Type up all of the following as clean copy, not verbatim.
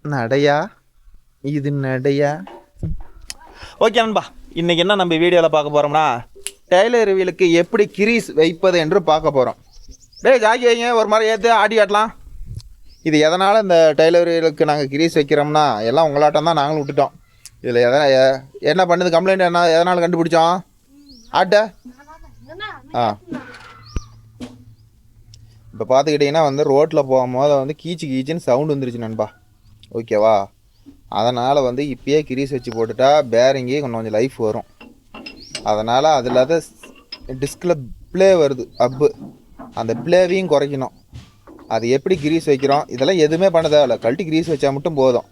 நடையா இது நடையா? ஓகே நண்பா, இன்றைக்கி என்ன நம்ம வீடியோவில் பார்க்க போகிறோம்னா டெய்லர் வீலுக்கு எப்படி கிரீஸ் வைப்பது என்று பார்க்க போகிறோம். ஜாக்கி வைங்க, ஒரு மாதிரி ஏற்று ஆடி காட்டலாம். இது எதனால் இந்த டெய்லர் வீலுக்கு நாங்கள் கிரீஸ் வைக்கிறோம்னா எல்லாம் உங்களாட்டம் தான் நாங்களும் விட்டுட்டோம். இதில் என்ன பண்ணுது கம்ப்ளைண்ட் என்ன எதனால் கண்டுபிடிச்சோம்? ஆட்ட இப்போ பார்த்துக்கிட்டிங்கன்னா வந்து ரோட்டில் போகும்போது வந்து கீச்சுன்னு சவுண்டு வந்துருச்சு நண்பா. ஓகேவா? அதனால் வந்து இப்போயே கிரீஸ் வச்சு போட்டுட்டா பேரிங்கே கொஞ்சம் லைஃப் வரும். அதனால் அதில் தான் டிஸ்கில் ப்ளே வருது அப்பு, அந்த ப்ளேவையும் குறைக்கணும். அது எப்படி கிரீஸ் வைக்கிறோம் இதெல்லாம் எதுவுமே பண்ண தேவையில்ல, கழட்டி கிரீஸ் வச்சா மட்டும் போதும்.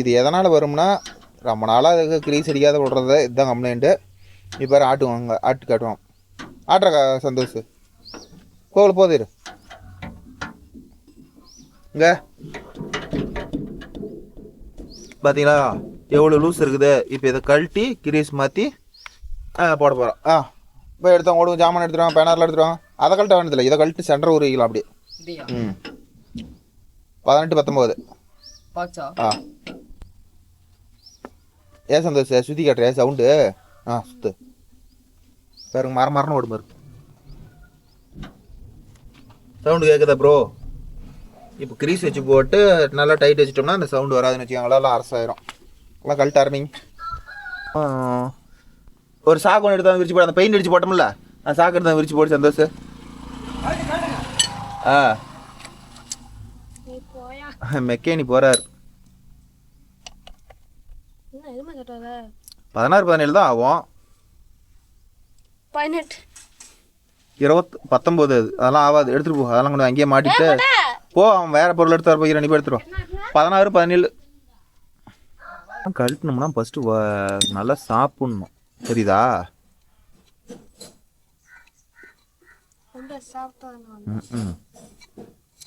இது எதனால் வரும்னா ரொம்ப நாளாக அதுக்கு கிரீஸ் அடிக்காத விடுறது இதுதான் கம்ப்ளைண்ட்டு. இப்போ ஆட்டுவாங்க, ஆட்டு காட்டுவோம். ஆட்டுற சந்தோஷ் கோவில் போதிரு இங்கே பார்த்தீங்களா எவ்வளோ லூஸ் இருக்குது. இப்போ இதை கழட்டி கிரீஸ் மாற்றி போட போகிறோம். போய் எடுத்தோம், ஓடுவோம், ஜாமான் எடுத்துருவாங்க, பேனரில் எடுத்துருவாங்க. அதை கழட்ட வேண்டியதில்லை, இதை கழட்டி சென்டர் உருவிக்கலாம் அப்படியே. 18 19 ஏன் சந்தோஷ் சுற்றி காட்டுறியா சவுண்டு? சுத்து பாருங்க, மரம்னு ஓடும் பாருங்க, சவுண்டு கேட்குதா ப்ரோ? இப்போ கிரீஸ் வச்சு போட்டு நல்லா டைட் வச்சுட்டோம்னா அந்த சவுண்டு வராதுன்னு வச்சுக்கோங்களா, எல்லாம் அரசாயிரும். எல்லாம் கழட்ட ஆரம்பிங்க. ஒரு சாக்கு ஒன்று எடுத்து விரிச்சு போட, அந்த பெயிண்ட் அடிச்சு போட்டோம்ல அந்த சாக்கு எடுத்து விரிச்சு போட்டு சந்தோஷ். மெக்கேனி போறாரு. 16 17 தான் ஆகும். 18 20 19 அதெல்லாம் ஆகாது, எடுத்துட்டு போ. அதெல்லாம் கொண்டு அங்கேயே மாட்டிட்டு போ, அவன் வேற பொருள் எடுத்து வர போய் ரெண்டு எடுத்துருவான். 16 17 கழட்டணும்னா ஃபஸ்ட்டு நல்லா சாப்பிட்ணும், தெரியுதா?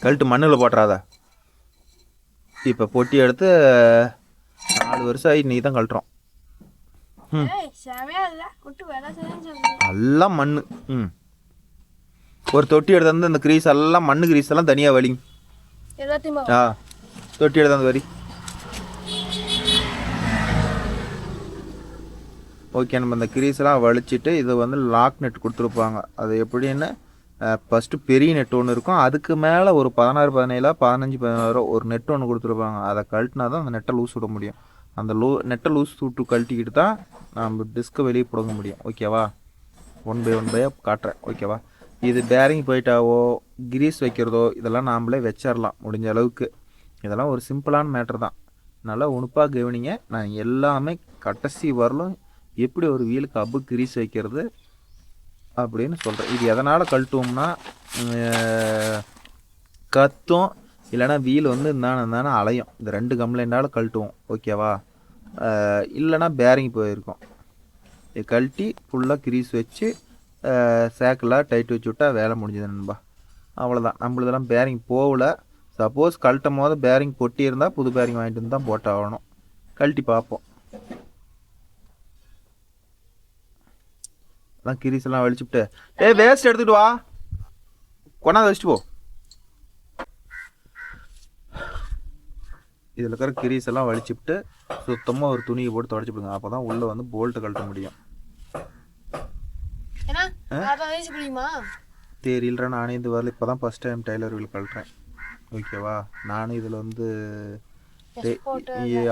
கழட்டு மண்ணில் போட்டுறாத. இப்போ பொட்டி எடுத்து 4 வருஷம் ஆகி நீ தான் கழட்டுறோம். எல்லாம் மண். ஒரு தொட்டி எடுத்து வந்து இந்த கிரீஸ் எல்லாம் மண்ணு கிரீஸ் எல்லாம் தனியாக வலிங்க. தொட்டி எடுத்து வந்து வரி. ஓகே, நம்ம இந்த கிரீஸ்லாம் வலிச்சிட்டு இது வந்து லாக் நெட் கொடுத்துருப்பாங்க. அது எப்படின்னு ஃபஸ்ட்டு பெரிய நெட் ஒன்று இருக்கும், அதுக்கு மேலே ஒரு 16 17 15 16 ஒரு நெட் ஒன்று கொடுத்துருப்பாங்க. அதை கழட்டினா தான் அந்த நெட்டை லூஸ் விட முடியும். அந்த நெட்டை லூஸ் விட்டு கழட்டிக்கிட்டு தான் நம்ம டிஸ்கை வெளியே பிடுங்க முடியும். ஓகேவா? 1 by 1 காட்டுறேன். ஓகேவா? இது பேரிங் போயிட்டாவோ கிரீஸ் வைக்கிறதோ இதெல்லாம் நாம்ளே வச்சிடலாம் முடிஞ்ச அளவுக்கு. இதெல்லாம் ஒரு சிம்பிளான மேட்ரு தான். நல்லா உணுப்பாக கவனிங்க. நான் எல்லாமே கடைசி வரலும் எப்படி ஒரு வீலுக்கு அப்பு கிரீஸ் வைக்கிறது அப்படின்னு சொல்கிறேன். இது எதனால் கழட்டுவோம்னா கத்தும், இல்லைனா வீல் வந்து இருந்தானே அலையும். இந்த 2 கம்ப்ளைண்டால் கழட்டுவோம். ஓகேவா? இல்லைனா பேரிங் போயிருக்கோம். இது கழட்டி ஃபுல்லாக கிரீஸ் வச்சு சேக்கில் டைட் வச்சு விட்டா வேலை முடிஞ்சது நண்பா. அவ்வளோதான். நம்மளதெல்லாம் பேரிங் போகல. சப்போஸ் கழட்டும் போது பேரிங் பொட்டி இருந்தால் புது பேரிங் வாங்கிட்டு வந்து தான் போட்டாகணும். கழட்டி பார்ப்போம். அதான் கிரீஸ் எல்லாம் வலிச்சுட்டு வேஸ்ட் எடுத்துகிட்டு வா, கொண்டாந்து வச்சுட்டு போ. இதில் இருக்கிற கிரீஸ் எல்லாம் வலிச்சுட்டு சுத்தமாக ஒரு துணியை போட்டு தொடச்சிவிடுங்க. அப்போ தான் உள்ளே வந்து போல்ட்டு கழட்ட முடியும். தெரியல, நானே இந்த வரல இப்போ தான் ஃபஸ்ட் டைம் டெய்லர் வீல் கழட்டுறேன். ஓகேவா? நானும் இதில் வந்து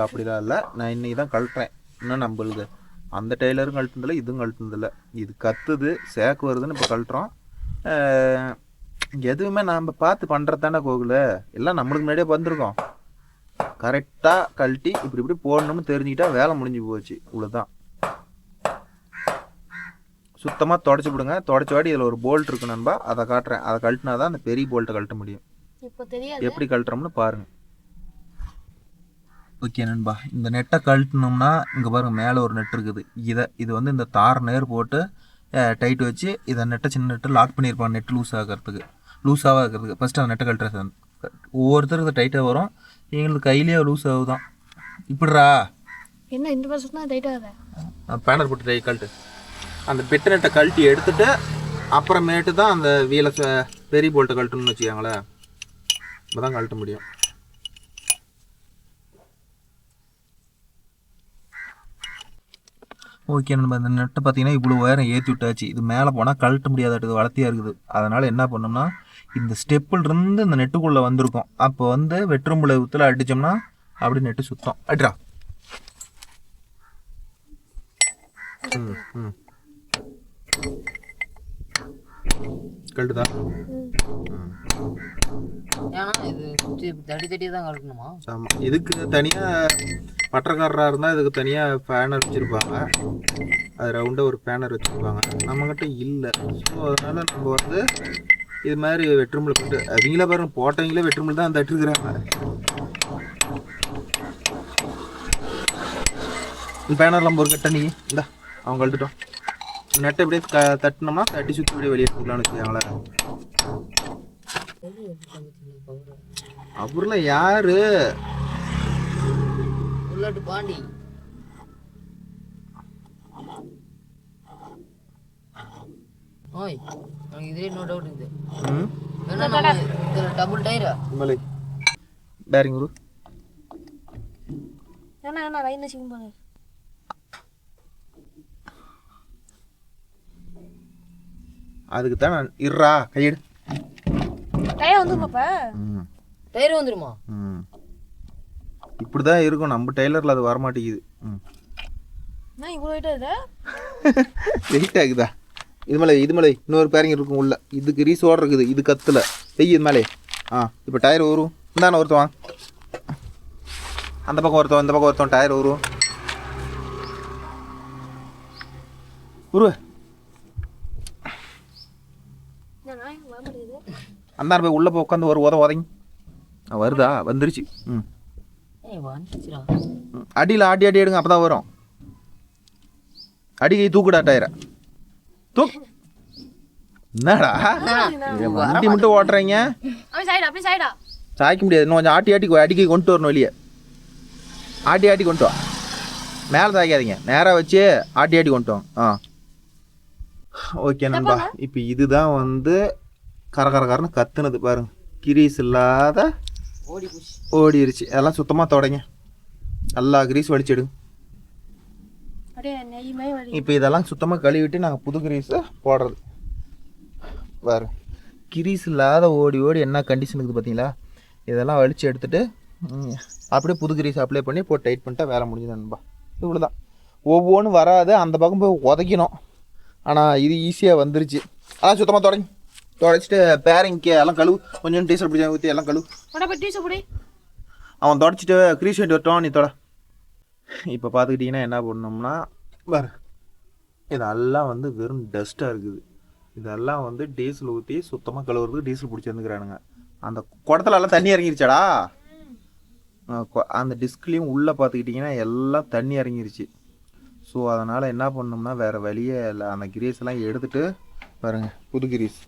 அப்படிலாம் இல்லை, நான் இன்னைக்கு தான் கழட்டுறேன். இன்னும் நம்மளுது அந்த டெய்லரும் கழட்டுனதில்லை, இதுவும் கழட்டுனதில்லை. இது கத்துது, சேக்கு வருதுன்னு இப்போ கழட்டுறோம். எதுவுமே நம்ம பார்த்து பண்ணுறது தானே கோகுல், எல்லாம் நம்மளுக்கு முன்னாடியே வந்திருக்கோம். கரெக்டாக கழட்டி இப்படி போடணும்னு தெரிஞ்சுக்கிட்டா வேலை முடிஞ்சு போச்சு. இவ்வளோதான். சுத்தமாக தொடச்சி விடுங்க. தொடச்சி வாடி இதில் ஒரு போல்ட் இருக்கு நண்பா, அதை காட்டுறேன். அதை கழட்டினா தான் அந்த பெரிய போல்ட்டை கழட்ட முடியும். எப்படி கழட்டுறோம்னு பாருங்கள். ஓகே நண்பா, இந்த நெட்டை கழட்டினோம்னா இங்கே பாருங்கள் மேலே ஒரு நெட் இருக்குது. இது வந்து இந்த தார் நேர் போட்டு டைட் வச்சு இதை நெட்டை சின்ன நெட்டை லாக் பண்ணியிருப்பாங்க, நெட் லூஸாக இருக்கிறதுக்கு. ஃபஸ்ட்டு அந்த நெட்டை கழட்டுற ஒவ்வொருத்தருக்கு டைட்டாக வரும், எங்களுக்கு கையிலேயே லூஸ் ஆகுதான். இப்படிரா என்ன இந்த பர்சன் டைட் ஆகுது. பேனர் போட்டு கழட்டு. அந்த பெட்டு நெட்டை கழட்டி எடுத்துட்டு அப்புறமேட்டு தான் அந்த வீலை பெரிய போல்ட்டை கழட்டணும்னு வச்சுக்கோங்களேன். இப்போ தான் கழட்ட முடியும். ஓகே நம்ம இந்த நெட்டை பார்த்தீங்கன்னா இவ்வளோ உயரம் ஏற்றி விட்டாச்சு. இது மேலே போனால் கழட்ட முடியாதாட்டுது, வளர்த்தியாக இருக்குது. அதனால் என்ன பண்ணோம்னா இந்த ஸ்டெப்புலேருந்து இந்த நெட்டுக்குள்ளே வந்திருக்கும். அப்போ வந்து வெற்றும்புல ஊத்தில் அடித்தோம்னா அப்படி நெட்டு சுத்தம். அட்ரா கழட்டுதா? ஏன்னா இது தடி தடி தான் கழட்டணுமா? ஆமாம், இதுக்கு தனியாக பட்டக்காரராக இருந்தால் இதுக்கு தனியாக பேனர் வச்சுருப்பாங்க. அது ரவுண்டாக ஒரு பேனர் வச்சுருப்பாங்க. நம்மக்கிட்ட இல்லை. ஸோ அதனால் நம்ம வந்து இது மாதிரி வெற்றும்புல போட்டு அவங்கள பாருங்க, போட்டவங்களே வெற்றும்புல தான் தட்டுருக்குறாங்க. பேனர்லாம் ஒரு கட்ட நீ இந்தா அவங்க கழட்டுட்டோம். நெட்டை இப்படியே தட்டினோம்னா தட்டி சுற்றி இப்படியே வெளியே கொடுக்கலான்னு வச்சுக்காங்களேன். அப்புறம் யாரு உள்ளாட்டு பாண்டி ஓய், எனக்கு இதுல இன்னொரு டவுட் இருக்குது. வேணா நம்ம இதுல டபுள் டயரா மலை பேரிங் குரு என்ன லைன்ல சிங் போங்க. அதுக்கு தான் நான் இருறா கையெடு. டயர் வந்து பாப்பா. டயர் வந்துருமா? இப்படி தான் இருக்கும். நம்ம டெய்லரில் அது வரமாட்டேங்குது. நான் இவ்வளோ வெயிட்டா இது வெயிட் ஆகுதா? இது மேலே இன்னொரு பேரிங் இருக்கும் உள்ள. இதுக்கு ரீசோடு இருக்குது. இது கத்தில் வெய் இது மேலே. இப்போ டயர் வரும். இந்தாண்ணா ஒருத்தவன், அந்த பக்கம் ஒருத்தவன், இந்த பக்கம் ஒருத்தவன். டயர் வரும். உருவ அந்த போய் உள்ளே போய் உட்காந்து ஒரு உதங்கி வருதா? வந்துருச்சு. அடியில் ஆடி ஆடி எடுங்க, அப்போ தான் வரும். அடிக்கை தூக்குடா டயரை தூக்கு. என்னடா வண்டி மட்டும் ஓட்டுறீங்க? சாய்க்க முடியாது. இன்னும் கொஞ்சம் ஆட்டி ஆட்டி அடிக்கை கொண்டு வரணும் வெளியே. ஆட்டி ஆட்டி கொண்டு வா. மேலே சாய்க்காதீங்க, நேராக வச்சு ஆட்டி ஆட்டி கொண்டு வாங்க. ஓகே நண்பா, இப்போ இதுதான் வந்து கரகரன்னு கத்துனது பாருங்க. கிரீஸ் இல்லாத ஓடிருச்சு. அதெல்லாம் சுத்தமாக தொடங்க, நல்லா கிரீஸ் வலிச்சிடுங்க. இப்போ இதெல்லாம் சுத்தமாக கழுவிட்டு நாங்கள் புது கிரீஸை போடுறது பாருங்க. கிரீஸ் இல்லாத ஓடி ஓடி என்ன கண்டிஷன் இருக்குது பார்த்தீங்களா? இதெல்லாம் வலிச்சு எடுத்துகிட்டு அப்படியே புது கிரீஸ் அப்ளை பண்ணி போட்டு டைட் பண்ணிட்டா வேலை முடிஞ்சது நண்பா. இவ்வளோ தான். ஒவ்வொன்றும் வராது, அந்த பக்கம் போய் உதைக்கணும். ஆனால் இது ஈஸியாக வந்துருச்சு. அதான் சுத்தமாக தொடச்சிட்டு பேரிங்க்கு எல்லாம் கழுவு. கொஞ்சம் டீசல் பிடிச்சா ஊற்றி எல்லாம் கழுவு. அவன் தொடச்சிட்டு கிரீஸ் வேண்டி வரட்டும், நீ தொட. இப்போ பார்த்துக்கிட்டிங்கன்னா என்ன பண்ணோம்னா பாரு, இதெல்லாம் வந்து வெறும் டஸ்ட்டாக இருக்குது. இதெல்லாம் வந்து டீசல் ஊற்றி சுத்தமாக கழுவுறதுக்கு டீசல் பிடிச்சி வந்துக்கிறானுங்க. அந்த குடத்துல எல்லாம் தண்ணி இறங்கிருச்சாடா? அந்த டிஸ்க்லேயும் உள்ளே பார்த்துக்கிட்டிங்கன்னா எல்லாம் தண்ணி இறங்கிருச்சு. ஸோ அதனால் என்ன பண்ணோம்னா வேறு வழியே இல்லை. அந்த கிரீஸ் எல்லாம் எடுத்துகிட்டு பாருங்கள், புது கிரீஸ்.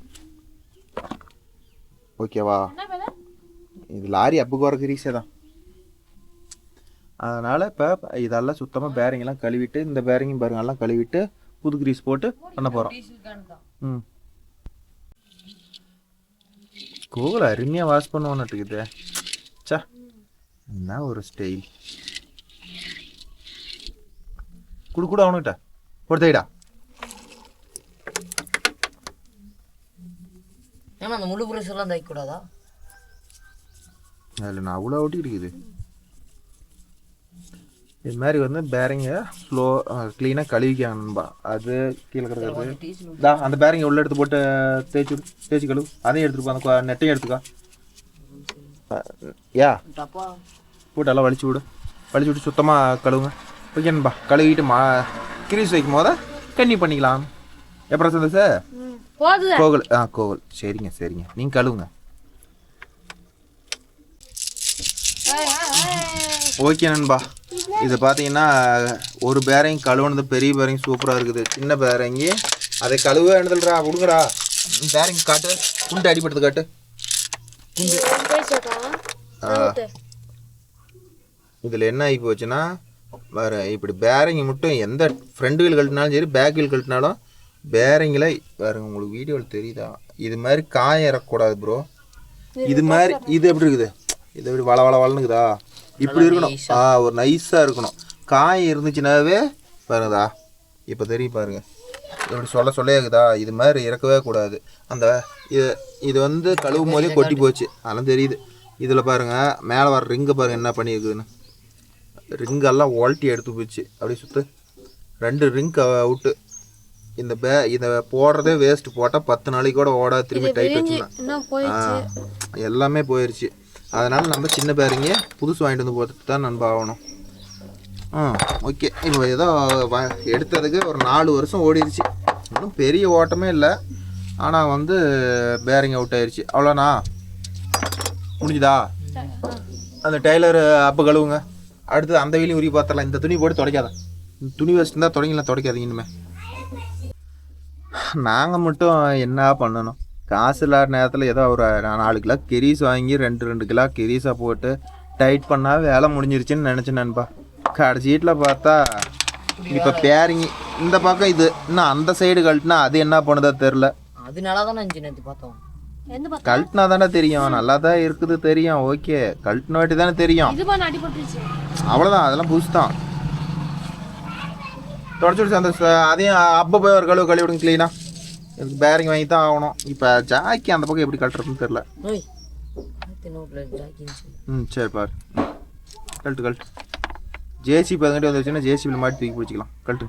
ஓகேவா? இது லாரி அப்புக்கு வர கிரீஸே தான். அதனால் இப்போ இதெல்லாம் சுத்தமாக பேரிங்கெல்லாம் கழுவிட்டு, இந்த பேரிங்கும் பாருங்க எல்லாம் கழுவிட்டு புது கிரீஸ் போட்டு பண்ண போகிறோம். கோவில் அருமையாக வாஷ் பண்ணுவோன்னுட்டுக்குது. சா, என்ன ஒரு ஸ்டைல். கூட அவனுக்கிட்ட கொடுத்தா. ஏன்னா அந்த முழு பிரஷ் எல்லாம் தைக்க கூடாதா? அதில் நான் அவ்வளோ ஒட்டி இருக்குது. இது மாதிரி வந்து பேரிங்கை ஸ்லோ க்ளீனாக கழுவிக்காங்கன்பா. அது கீழே கிடக்கிறது அந்த பேரிங்கை உள்ள எடுத்து போட்டு தேய்ச்சி கழுவு. அதையும் எடுத்துருப்பா, அந்த நெட்டையும் எடுத்துக்கா. போட்டு எல்லாம் வலிச்சு விட்டு சுத்தமாக கழுவுங்க. ஓகேன்பா. கழுவிட்டு கிரீஸ் வைக்கும் போது கண்ணி பண்ணிக்கலாம். எப்பறம் சந்தோஷ கோவில் கோவில். சரிங்க நீங்கள் கழுவுங்க. ஓகே நண்பா, இது பார்த்தீங்கன்னா ஒரு பேரிங் கழுவுனது பெரிய பேரிங் சூப்பராக இருக்குது. சின்ன பேரிங்கி அதை கழுவ எழுதுறா கொடுங்கடா. பேரிங் காட்டு, குண்டு அடிபடுத்து காட்டு. இதில் என்ன ஆகி போச்சுன்னா வேறு இப்படி பேரிங்கை மட்டும் எந்த ஃப்ரண்ட் வீல் கழட்டினாலும் சரி, பேக் வீல் கழட்டினாலும் பேரிங்கில் வேறு உங்களுக்கு வீடியோவில் தெரியுதா? இது மாதிரி காயம் இறக்கக்கூடாது ப்ரோ. இது மாதிரி இது எப்படி இருக்குது? இது எப்படி வளவளவளனுக்குதா? இப்படி இருக்கணும். ஒரு நைஸாக இருக்கணும். காயம் இருந்துச்சுனாவே பாருங்கதா இப்போ தெரியும் பாருங்கள், இப்படி சொல்ல இருக்குதா, இது மாதிரி இறக்கவே கூடாது. அந்த இது வந்து கழுவும் போதே கொட்டி போச்சு, அதெல்லாம் தெரியுது. இதில் பாருங்கள் மேலே வர ரிங்கை பாருங்கள் என்ன பண்ணியிருக்குதுன்னு. ரிங்கெல்லாம் ஒல்ட்டி எடுத்து போச்சு. அப்படியே சுற்று 2 ரிங்க் அவுட்டு. இதை போடுறதே வேஸ்ட்டு. போட்டால் 10 நாளைக்கு கூட ஓடாது. திரும்பி டைட் வச்சுக்கலாம். எல்லாமே போயிடுச்சு. அதனால் நம்ம சின்ன பேரிங்க புதுசு வாங்கிட்டு வந்து போட்டுட்டு தான் நண்பா ஆகணும். ஓகே. இப்போ ஏதோ எடுத்ததுக்கு ஒரு 4 வருஷம் ஓடிடுச்சு. இன்னும் பெரிய ஓட்டமே இல்லை. ஆனால் வந்து பேரிங் அவுட் ஆயிடுச்சு. அவ்வளோண்ணா, முடிஞ்சுதா? அந்த டெய்லர் அப்போ கழுவுங்க. அடுத்து அந்த வீலையும் உருவி பார்த்துடலாம். இந்த துணி போட்டு துடைக்காத. துணி வச்சுருந்தா தொடங்கலாம், துடைக்காதீங்க இனிமே. நாங்கள் மட்டும் என்ன பண்ணணும்? காசு இல்லாத நேரத்தில் ஏதோ ஒரு 4 கிலோ கெரீஸ் வாங்கி 2 கிலோ கெரீஸாக போட்டு டைட் பண்ணால் வேலை முடிஞ்சிருச்சுன்னு நினச்சேன் நண்பா. கடைசீட்டில் பார்த்தா இப்போ பேரிங் இந்த பக்கம் இது இன்னும் அந்த சைடு கழட்டினா அது என்ன பண்ணுதோ தெரில. அது நல்லா தானே இருந்துச்சு நேற்று பார்த்தோம். கழட்டினா தானே தெரியும். நல்லா தான் இருக்குது தெரியும். ஓகே, கழட்டின வாட்டி தானே தெரியும். அவ்வளோதான், அதெல்லாம் புதுசு தான். தொடச்சி விடுச்சு அந்த அதையும் அப்போ போய் ஒரு கழுவி விடுங்க க்ளீனாக. எனக்கு பேரிங் வாங்கி தான் ஆகணும். இப்போ ஜாக்கி அந்த பக்கம் எப்படி கழட்டுறதுன்னு தெரில. சரி பாரு, கழட்டு. ஜேசிபி அதுங்கிட்ட வந்துருச்சுன்னா ஜேசிபியில் மாட்டி தூக்கி பிடிச்சிக்கலாம். கழட்டு.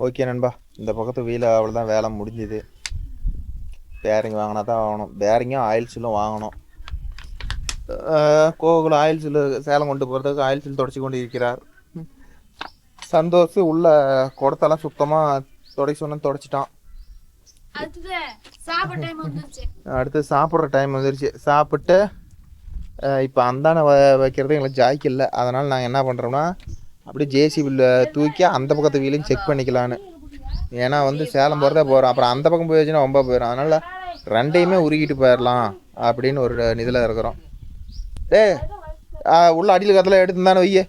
ஓகே நண்பா, இந்த பக்கத்து வீல அவ்வளோதான், வேலை முடிஞ்சுது. பேரிங் வாங்கினா தான் ஆகணும். பேரிங்கும் ஆயில் சீலும் வாங்கணும். கோகுல் ஆயில் சீலு சேலம் கொண்டு போகிறதுக்கு ஆயில் சீல் தொடச்சி கொண்டு இருக்கிறார். சந்தோஷ் உள்ள குடத்தெல்லாம் சுத்தமாக தொடச்சி சொன்னு தொடச்சிட்டான். அடுத்து சாப்பிட்ற டைம் வந்துருச்சு. சாப்பிட்டு இப்போ அந்தான வைக்கிறது எங்களுக்கு ஜாய்க்கு இல்லை. அதனால் நாங்கள் என்ன பண்ணுறோம்னா அப்படியே ஜேசிபியில் தூக்கி அந்த பக்கத்து வீலையும் செக் பண்ணிக்கலான்னு. ஏன்னா வந்து சேலம் போகிறதே போகிறோம், அப்புறம் அந்த பக்கம் போயிடுச்சுன்னா ரொம்ப போயிடும். அதனால் 2யுமே உருகிட்டு போயிடலாம் அப்படின்னு ஒரு இதில் இருக்கிறோம். உள்ள அடியில் கத்தில் எடுத்துருந்தானே வையே.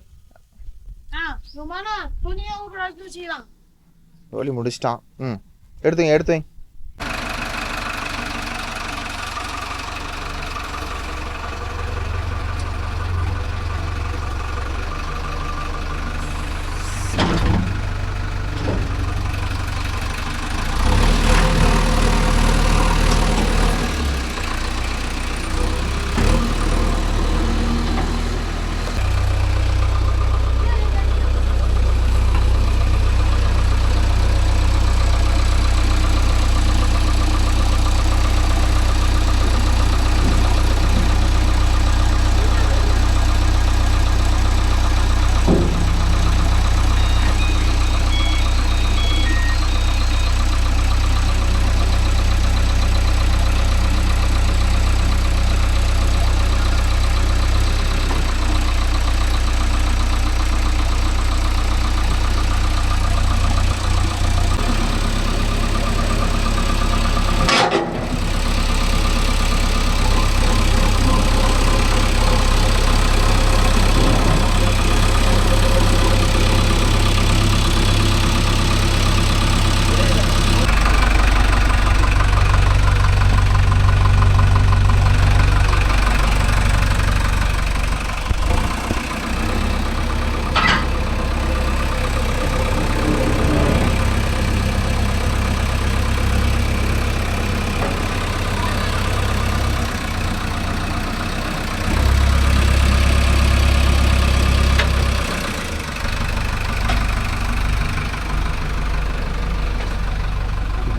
ஒலி முடிச்சிட்டான். எடுத்துங்க.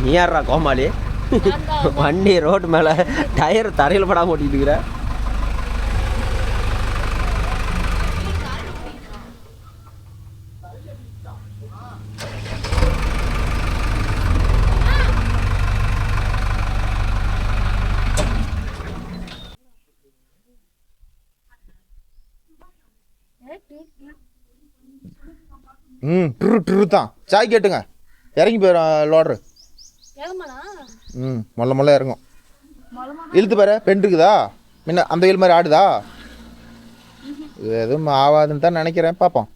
நீ யாரா கோமாளி? வண்டி ரோட்டு மேலே டயர் தரையில் படாமல் ஓட்டிட்டு இருக்கிற. ட்ரு தான். சாய் கேட்டுங்க, இறங்கி போயிடும் லோட்ரு. மொல்ல இறங்கும். இழுத்து பாரு, பெண் இருக்குதா முன்ன அந்த வீல் மாதிரி ஆடுதா? எதுவும் ஆகாதுன்னு தான் நினைக்கிறேன். பார்ப்போம்.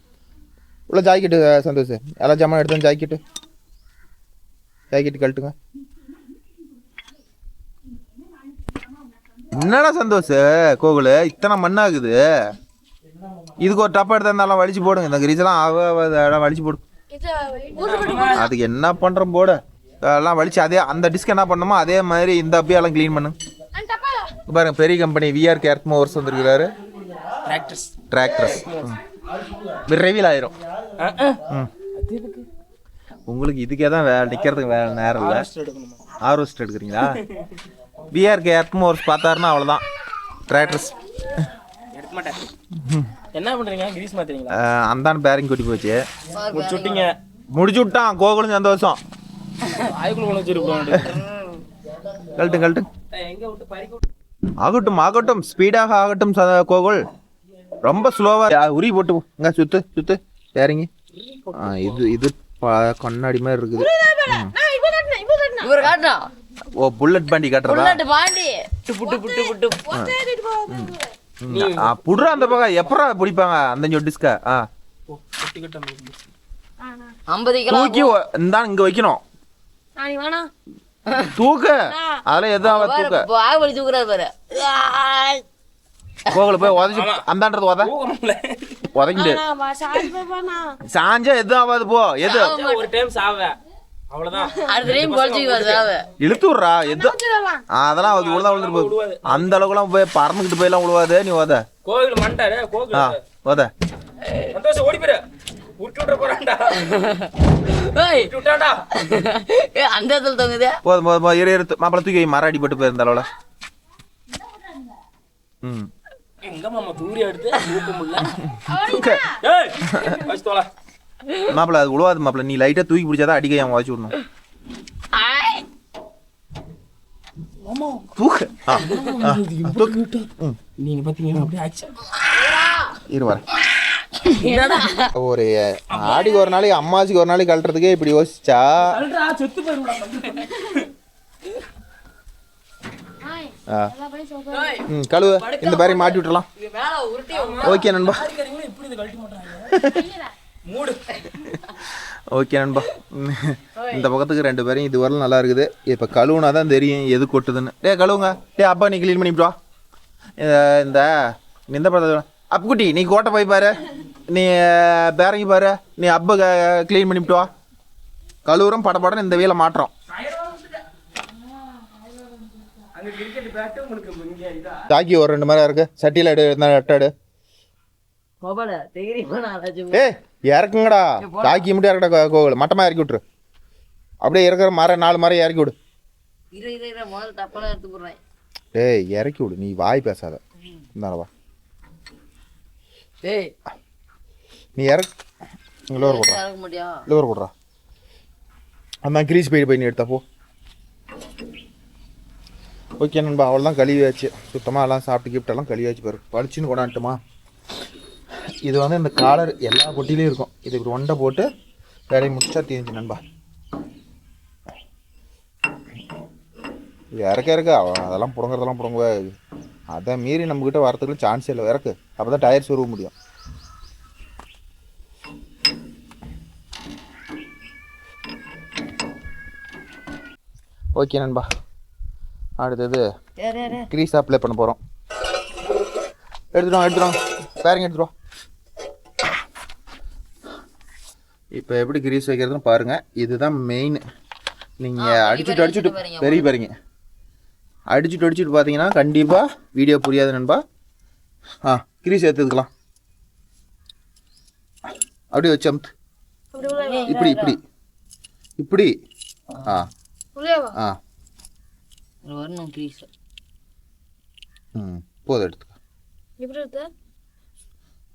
உள்ள ஜாக்கெட்டு சந்தோஷ், எல்லாம் ஜாமான் எடுத்தோம். ஜாக்கெட்டு கழட்டுங்க. என்னடா சந்தோஷ் கோகுல் இத்தனை மண்ணாகுது? இதுக்கு ஒரு டப்பா எடுத்து இருந்தாலும் வலிச்சு போடுங்க. இந்த கிரீஸெல்லாம் அதெல்லாம் வலிச்சு போடு. இது ஊருக்கு போட்டு அதுக்கு என்ன பண்ணுறோம் போடு. அதெல்லாம் வலிச்சு அதே அந்த டிஸ்க் என்ன பண்ணணுமோ அதே மாதிரி இந்த அப்படியெல்லாம் க்ளீன் பண்ணு. பாருங்க பெரிய கம்பெனி விஆர் கேர்த்மோ வருஷம் வந்துருக்கிறாரு. டிராக்டர்ஸ் ரிவீல் ஆயிரும். உங்களுக்கு இதுக்கே தான் நிற்கிறதுக்கு வேலை நேரம் இல்லை. ஹார்வெஸ்ட் எடுக்கிறீங்களா? விஆர் கேர்த்மோ வருஷம் பார்த்தாருன்னா அவ்வளோதான். டிராக்டர்ஸ் என்ன பண்றீங்க? கிரீஸ் மாத்துறீங்களா? அந்தான பேரிங் கொட்டி போச்சு. முடிச்சுட்டீங்க. முடிச்சு விட்டான் கோகுலும் சந்தோஷம். ஆய்க்குள்ள கொண்டு வச்சிருப்போம். கழட்டு எங்க விட்டு பறிக்க ஆகட்டும் ஸ்பீடாக ஆகட்டும் கோகுல். ரொம்ப ஸ்லோவா உரி போட்டு இங்க சுத்து இறங்கி. இது கண்ணாடி மாதிரி இருக்குது. இவர் காட்டுனா ஓ புல்லட் பாண்டி காட்டுறதா? பாண்டி புட்டு புட்டு புட்டு புடுற அந்த பக்கம் எப்பரா பிடிப்பாங்க அந்த டிஸ்க? 50 கிலோ தூக்கி இந்தா இங்க வைக்கணும். தூக்கு அதெல்லாம் எதுவும் தூக்க பாகுபலி தூக்குறாரு பாரு. கோகுல போய் உதச்சு அந்தான்றது உதங்கிட்டு சாஞ்சா எதுவும் ஆகாது. போ எது ஒரு டைம் சாவ அவ்வளவுதான். அடுத்த டைம் பொழிச்சுக்குவா. இழுத்து விட்றா எது அதெல்லாம் அது உழுதா விழுந்துட்டு போகுது. அந்த அளவுக்குலாம் போய் பறந்துக்கிட்டு போயெல்லாம் விழுவாது. நீ ஓத கோவில் மண்டாரு கோவில் ஓத சந்தோஷம் ஓடி போயிரு. உருட்டி விட்டுற போறான்டா. விட்டாடா அந்த இடத்துல தொங்குதே. போதும் இரு மாப்பிள்ள தூக்கி மரம் அடிபட்டு போயிருந்த அளவுல. எங்க மாமா தூரி எடுத்து தூக்க முடியல. தூக்க மாப்பிள்ள அது உழுவாது மாப்பிள்ள. நீ லைட்டா தூக்கி பிடிச்சாதான் அடிக்க ஏன் உதச்சு விடணும். தூக்கு நீங்க பாத்தீங்கன்னா அப்படியே ஆச்சு. இரு வரேன். ஒரு ஆடிக்கு ஒரு நாளைக்கு அம்மாசிக்கு ஒரு நாளைக்கு கழட்டுறதுக்கே இப்படி யோசிச்சா செத்து போயிருடா. கழுவு இந்த பேரை மாட்டி விட்டுலாம். ஓகே நண்பா. ஓகே நண்பா. இந்த பக்கத்துக்கு 2 பேரையும் இது வரலாம் நல்லா இருக்குது. இப்போ கழுவுனா தான் தெரியும் எது கொட்டுதுன்னு. கழுவுங்க. அப்பா நீ க்ளீன் பண்ணிவிட்டு வா. இந்த படத்தை அப்புக்குட்டி நீ கோட்டை போய் பாரு. நீ பேரங்கி பாரு. நீ அப்ப க்ளீன் பண்ணிவிட்டு வா. கழுவுறோம் படப்படன்னு இந்த வீலை மாட்டுறோம். தாக்கி ஒரு 2 மரம் இருக்கு. சட்டியில் எட்டாடு. இறக்குங்கடா. தாக்கி மட்டும் இறக்கடா கோவில். மட்டமாக இறக்கி விட்டுரு. அப்படியே இருக்கிற மரம் 4 மரம் இறக்கி விடு. இறக்கி விடு. நீ வாய் பேசாத. இருந்தாலவா நீ இறக்கு கொடுறா. அந்த கிரீஸ் போய் நீ எடுத்தா போ. ஓகே நண்பா அவ்வளோதான் கழுவியாச்சு. சுத்தமாக எல்லாம் சாப்பிட்டு கிஃப்டெல்லாம் கழுவியாச்சு. பாரு பளிச்சுன்னு கொண்டாட்டுமா. இது இந்த காலர் எல்லா பொட்டிலையும் இருக்கும். இதுக்கு ஒண்டை போட்டு வேலையை முடிச்சா தீர்ந்துச்சு நண்பா. இது இறக்க அதெல்லாம் புடுங்குறதெல்லாம் புடுங்க. அதை மீறி நம்மக்கிட்ட வரத்துக்குள்ள சான்ஸே இல்லை. இறக்கு அப்போ தான் டயர் சொருவ முடியும். ஓகே நண்பா அடுத்தது கிரீஸ் அப்ளை பண்ண போகிறோம். எடுத்துடுவோம் பேரிங் எடுத்துடுவோம். இப்போ எப்படி கிரீஸ் வைக்கிறதுன்னு பாருங்கள். இதுதான் மெயின். நீங்கள் அடிச்சுட்டு பெரிய பாருங்க. அடிச்சுட்டு பார்த்தீங்கன்னா கண்டிப்பாக வீடியோ புரியாது நண்பா. கிரீஸ் எடுத்துக்கலாம். அப்படியே வச்சு அமுத்து. இப்படி போதும் எடுத்துக்க.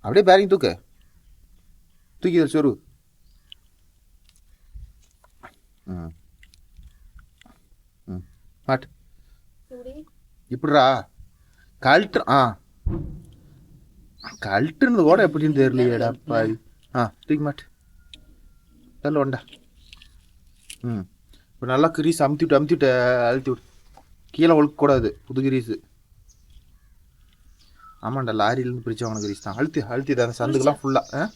அப்படியே பேரிங் தூக்கி சொரு. மாட்டு இப்படிரா கழட்டுறது கூட எப்படின்னு தெரியலையேடா பாவி. தூக்கி மாட்டு நல்ல ஒண்டா. இப்போ நல்லா கிரீஸ் அமுத்தி விட்டு அழுத்தி விட்டு கீழே ஒழுக்கக்கூடாது. புது கிரீஸு. ஆமாண்டா லாரியிலேருந்து பிரித்தவங்க கிரீஸ் தான். அழுத்தி அந்த சந்துக்கெல்லாம் ஃபுல்லாக.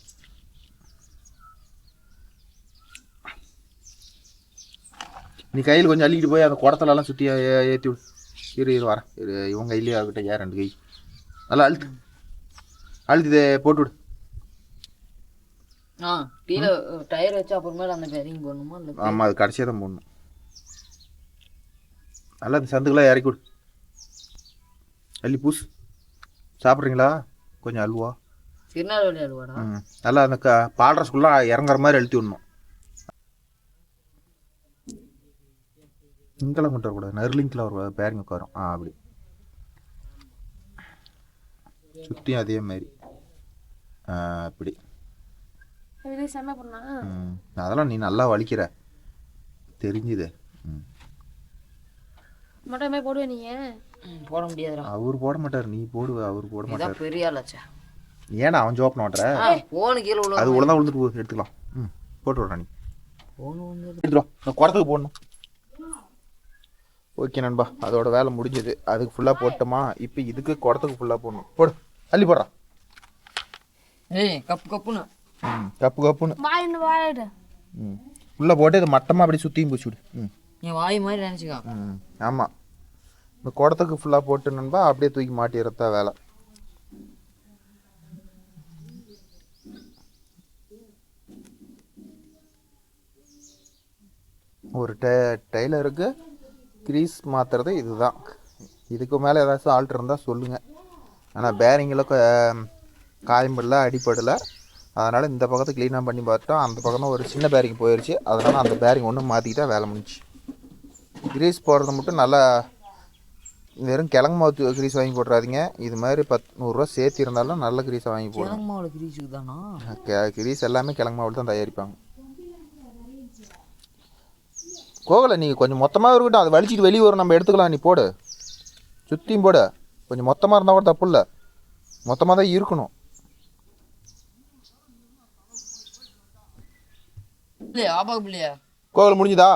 நீ கையில் கொஞ்சம் அள்ளிக்கிட்டு போய் அந்த குடத்துலலாம் சுற்றி ஏற்றி விடு. இரு வரேன். இவங்க கையிலேயே ஆகட்டும். 2 கை நல்லா அழுத்தி போட்டு விடு. கீழே டயர் வச்சு அப்புறமேல அந்த பேரிங் போடணுமா இல்லை? ஆமாம், அது கடைசியாக தான் போடணும். நல்லா இந்த சந்துக்கெல்லாம் இறக்கி விடு. அள்ளி பூஸ். சாப்பிட்றீங்களா? கொஞ்சம் அல்வா. திருநெல்வேலி அல்வாடா. நல்லா அந்த பால்ரஸ்குள்ளே இறங்குற மாதிரி அழுத்தி விடணும். இங்கெல்லாம் கொண்டு வரக்கூடாது, நர்லிங்கில் ஒரு பேரிங் உட்காரும். அப்படி சுற்றியும் அதே மாதிரி அப்படி. அதெல்லாம் நீ நல்லா வலிக்கிற தெரிஞ்சுது. போடுவே நீங்க போட முடியாதுடா. அவர் போட மாட்டார், நீ போடுவ. அவர் போட மாட்டார். பெரிய ஆளாச்சா? ஏன்னா அவன் ஜோப் மாட்டுற. போனு கீழே விழுந்து அது ஒழுங்கா விழுந்துட்டு போகுது, எடுத்துக்கலாம். போட்டு விட்றா. நீ போனு வந்து எடுத்துருவா. நான் குடத்துக்கு போடணும். ஓகே நண்பா, அதோட வேலை முடிஞ்சது. அதுக்கு ஃபுல்லாக போட்டோமா? இப்போ இதுக்கு குடத்துக்கு ஃபுல்லாக போடணும். போடு, அள்ளி போடுறா. கப்பு கப்புன்னு கப்பு கப்புன்னு வாயிட்டு ஃபுல்லாக போட்டு இது மட்டமாக அப்படியே சுற்றியும் பூச்சி விடு. என் வாய் மாதிரி நினச்சிக்கோ. ஆமாம், இந்த குடத்துக்கு ஃபுல்லாக போட்டு நண்பா அப்படியே தூக்கி மாட்டிடுறதா வேலை. ஒரு டெய்லருக்கு கிரீஸ் மாற்றுறது இதுதான். இதுக்கு மேலே ஏதாச்சும் ஆல்ட்ரு இருந்தால் சொல்லுங்கள். ஆனால் பேரிங்கில் காயம்படல, அடிப்படலை. அதனால் இந்த பக்கத்தை க்ளீனாக பண்ணி பார்த்துட்டோம். அந்த பக்கம் தான் ஒரு சின்ன பேரிங் போயிடுச்சு. அதனால் அந்த பேரிங் ஒன்று மாற்றிக்கிட்டா வேலை முடிஞ்சு. கிரீஸ் போடுறது மட்டும் நல்லா வெறும் கிழங்கு மாவு கிரீஸ் வாங்கி போட்டுறாதீங்க. இது மாதிரி 100 ரூபா சேர்த்து இருந்தாலும் நல்ல கிரீஸை வாங்கி போடணும். கிழங்கு மாவில் கிரீஸுக்கு தானா? கிரீஸ் எல்லாமே கிழங்கு மாவில் தான் தயாரிப்பாங்க. கோகலை நீங்கள் கொஞ்சம் மொத்தமாக இருக்கட்டும், அது வலிச்சிட்டு வெளியே வரும், நம்ம எடுத்துக்கலாம். நீ போடு, சுற்றியும் போடு. கொஞ்சம் மொத்தமாக இருந்தால் கூட தப்பு இல்லை, மொத்தமாக தான் இருக்கணும். இல்லையா ஆபாக்கு இல்லையா? கோகலை முடிஞ்சுதா?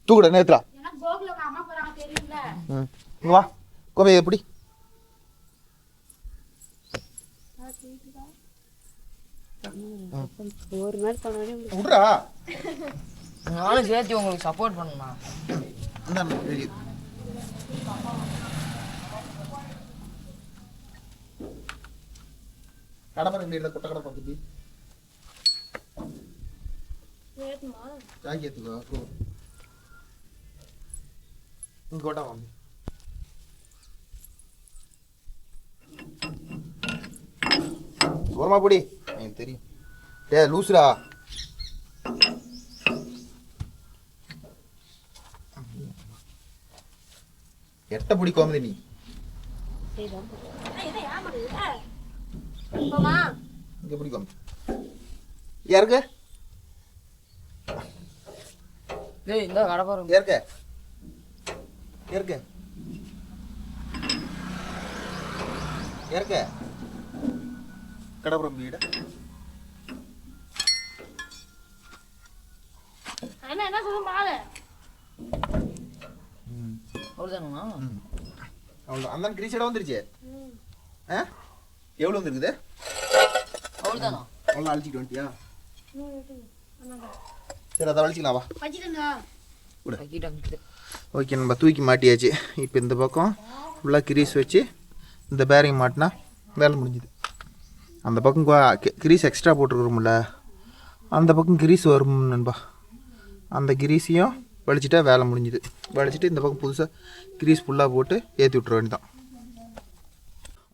தூக்குட நேற்றுலா. இங்கே வா கோவை, எப்படி விட்றா. நானும் சேர்த்து உங்களுக்கு சப்போர்ட் பண்ணுமா? ஓரமா போடி, எனக்கு தெரியும். லூசுடா. எட்ட பிடி கோமதி நீ. இங்க பிடி கோமதி. யாருக்கு இந்த கடப்பாரு யாருக்கு யாருக்கு யாருக்கு கடப்புறம் வீட என்ன சொல்லும் பாரு. அவ்வளோதானா? அவ்வளோ அந்த கிரீஸோட வந்துருச்சு. எவ்வளோ வந்துருக்குது? அவ்வளோதானா? அவ்வளோ அழிச்சிட்டு வந்துட்டியா? சரி, அதை அழிச்சிக்கலாம் வா. ஓகே, நம்ம தூக்கி மாட்டியாச்சு. இப்போ இந்த பக்கம் ஃபுல்லாக கிரீஸ் வச்சு இந்த பேரிங் மாட்டினா வேலை முடிஞ்சுது. அந்த பக்கம் கிரீஸ் எக்ஸ்ட்ரா போட்டுருக்குறோம்ல, அந்த பக்கம் கிரீஸ் வரும் நண்பா. அந்த கிரீஸையும் வலிச்சிட்டா வேலை முடிஞ்சுது. வலிச்சிட்டு இந்த பக்கம் புதுசாக கிரீஸ் ஃபுல்லாக போட்டு ஏற்றி விட்ற வேண்டியதான்.